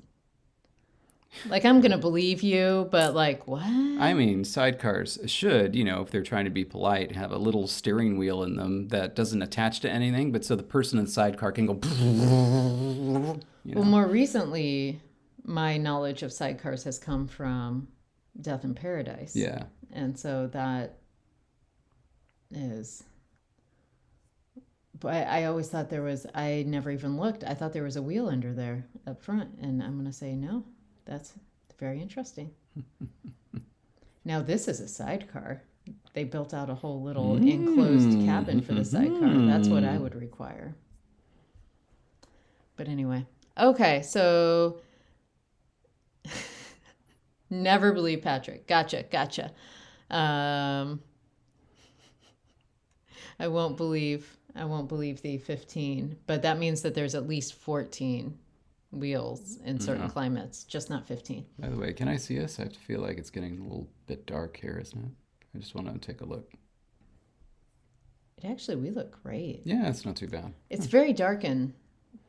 Like, I'm going to believe you, but like, what?
I mean, sidecars should, if they're trying to be polite, have a little steering wheel in them that doesn't attach to anything, but so the person in the sidecar can go...
Well, more recently, my knowledge of sidecars has come from Death in Paradise.
Yeah.
And so that is... But I always thought I never even looked. I thought there was a wheel under there up front, and I'm going to say no. That's very interesting. Now, this is a sidecar. They built out a whole little enclosed cabin for the sidecar. That's what I would require. But anyway. Okay, so... Never believe Patrick. Gotcha. I won't believe the 15. But that means that there's at least 14 wheels in certain climates, just not 15.
By the way, can I see us? I feel like it's getting a little bit dark here, isn't it? I just want to take a look.
We look great.
Yeah, it's not too bad.
It's very dark in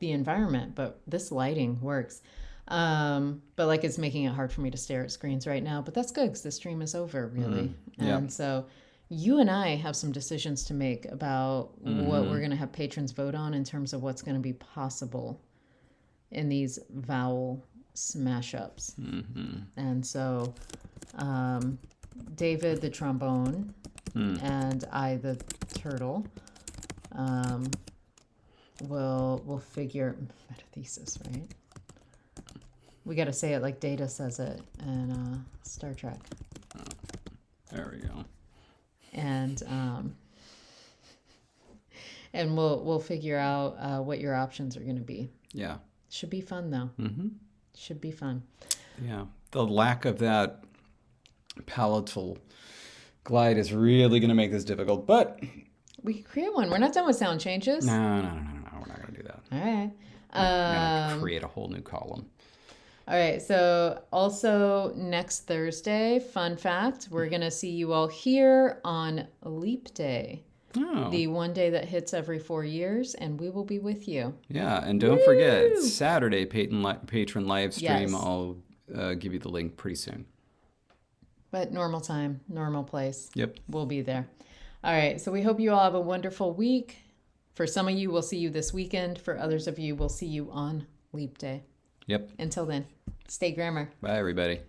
the environment, but this lighting works. But like, it's making it hard for me to stare at screens right now, but that's good because the stream is over, really. And so you and I have some decisions to make about what we're going to have patrons vote on in terms of what's going to be possible in these vowel smash-ups. And so David the trombone and I the turtle will figure metathesis, right? We got to say it like Data says it in Star Trek.
There we go.
And we'll figure out what your options are going to be.
Yeah.
Should be fun though.
Mm-hmm.
Should be fun.
Yeah. The lack of that palatal glide is really going to make this difficult, but
we can create one. We're not done with sound changes.
No. We're not going to do that.
All right.
I'm going to create a whole new column.
All right. So also next Thursday, fun fact, we're going to see you all here on Leap Day.
Oh.
The one day that hits every 4 years, and we will be with you.
Yeah, and don't forget, Saturday patron live stream.
Yes.
I'll give you the link pretty soon.
But normal time, normal place.
Yep.
We'll be there. All right, so we hope you all have a wonderful week. For some of you, we'll see you this weekend. For others of you, we'll see you on Leap Day.
Yep.
Until then, stay grammar.
Bye, everybody.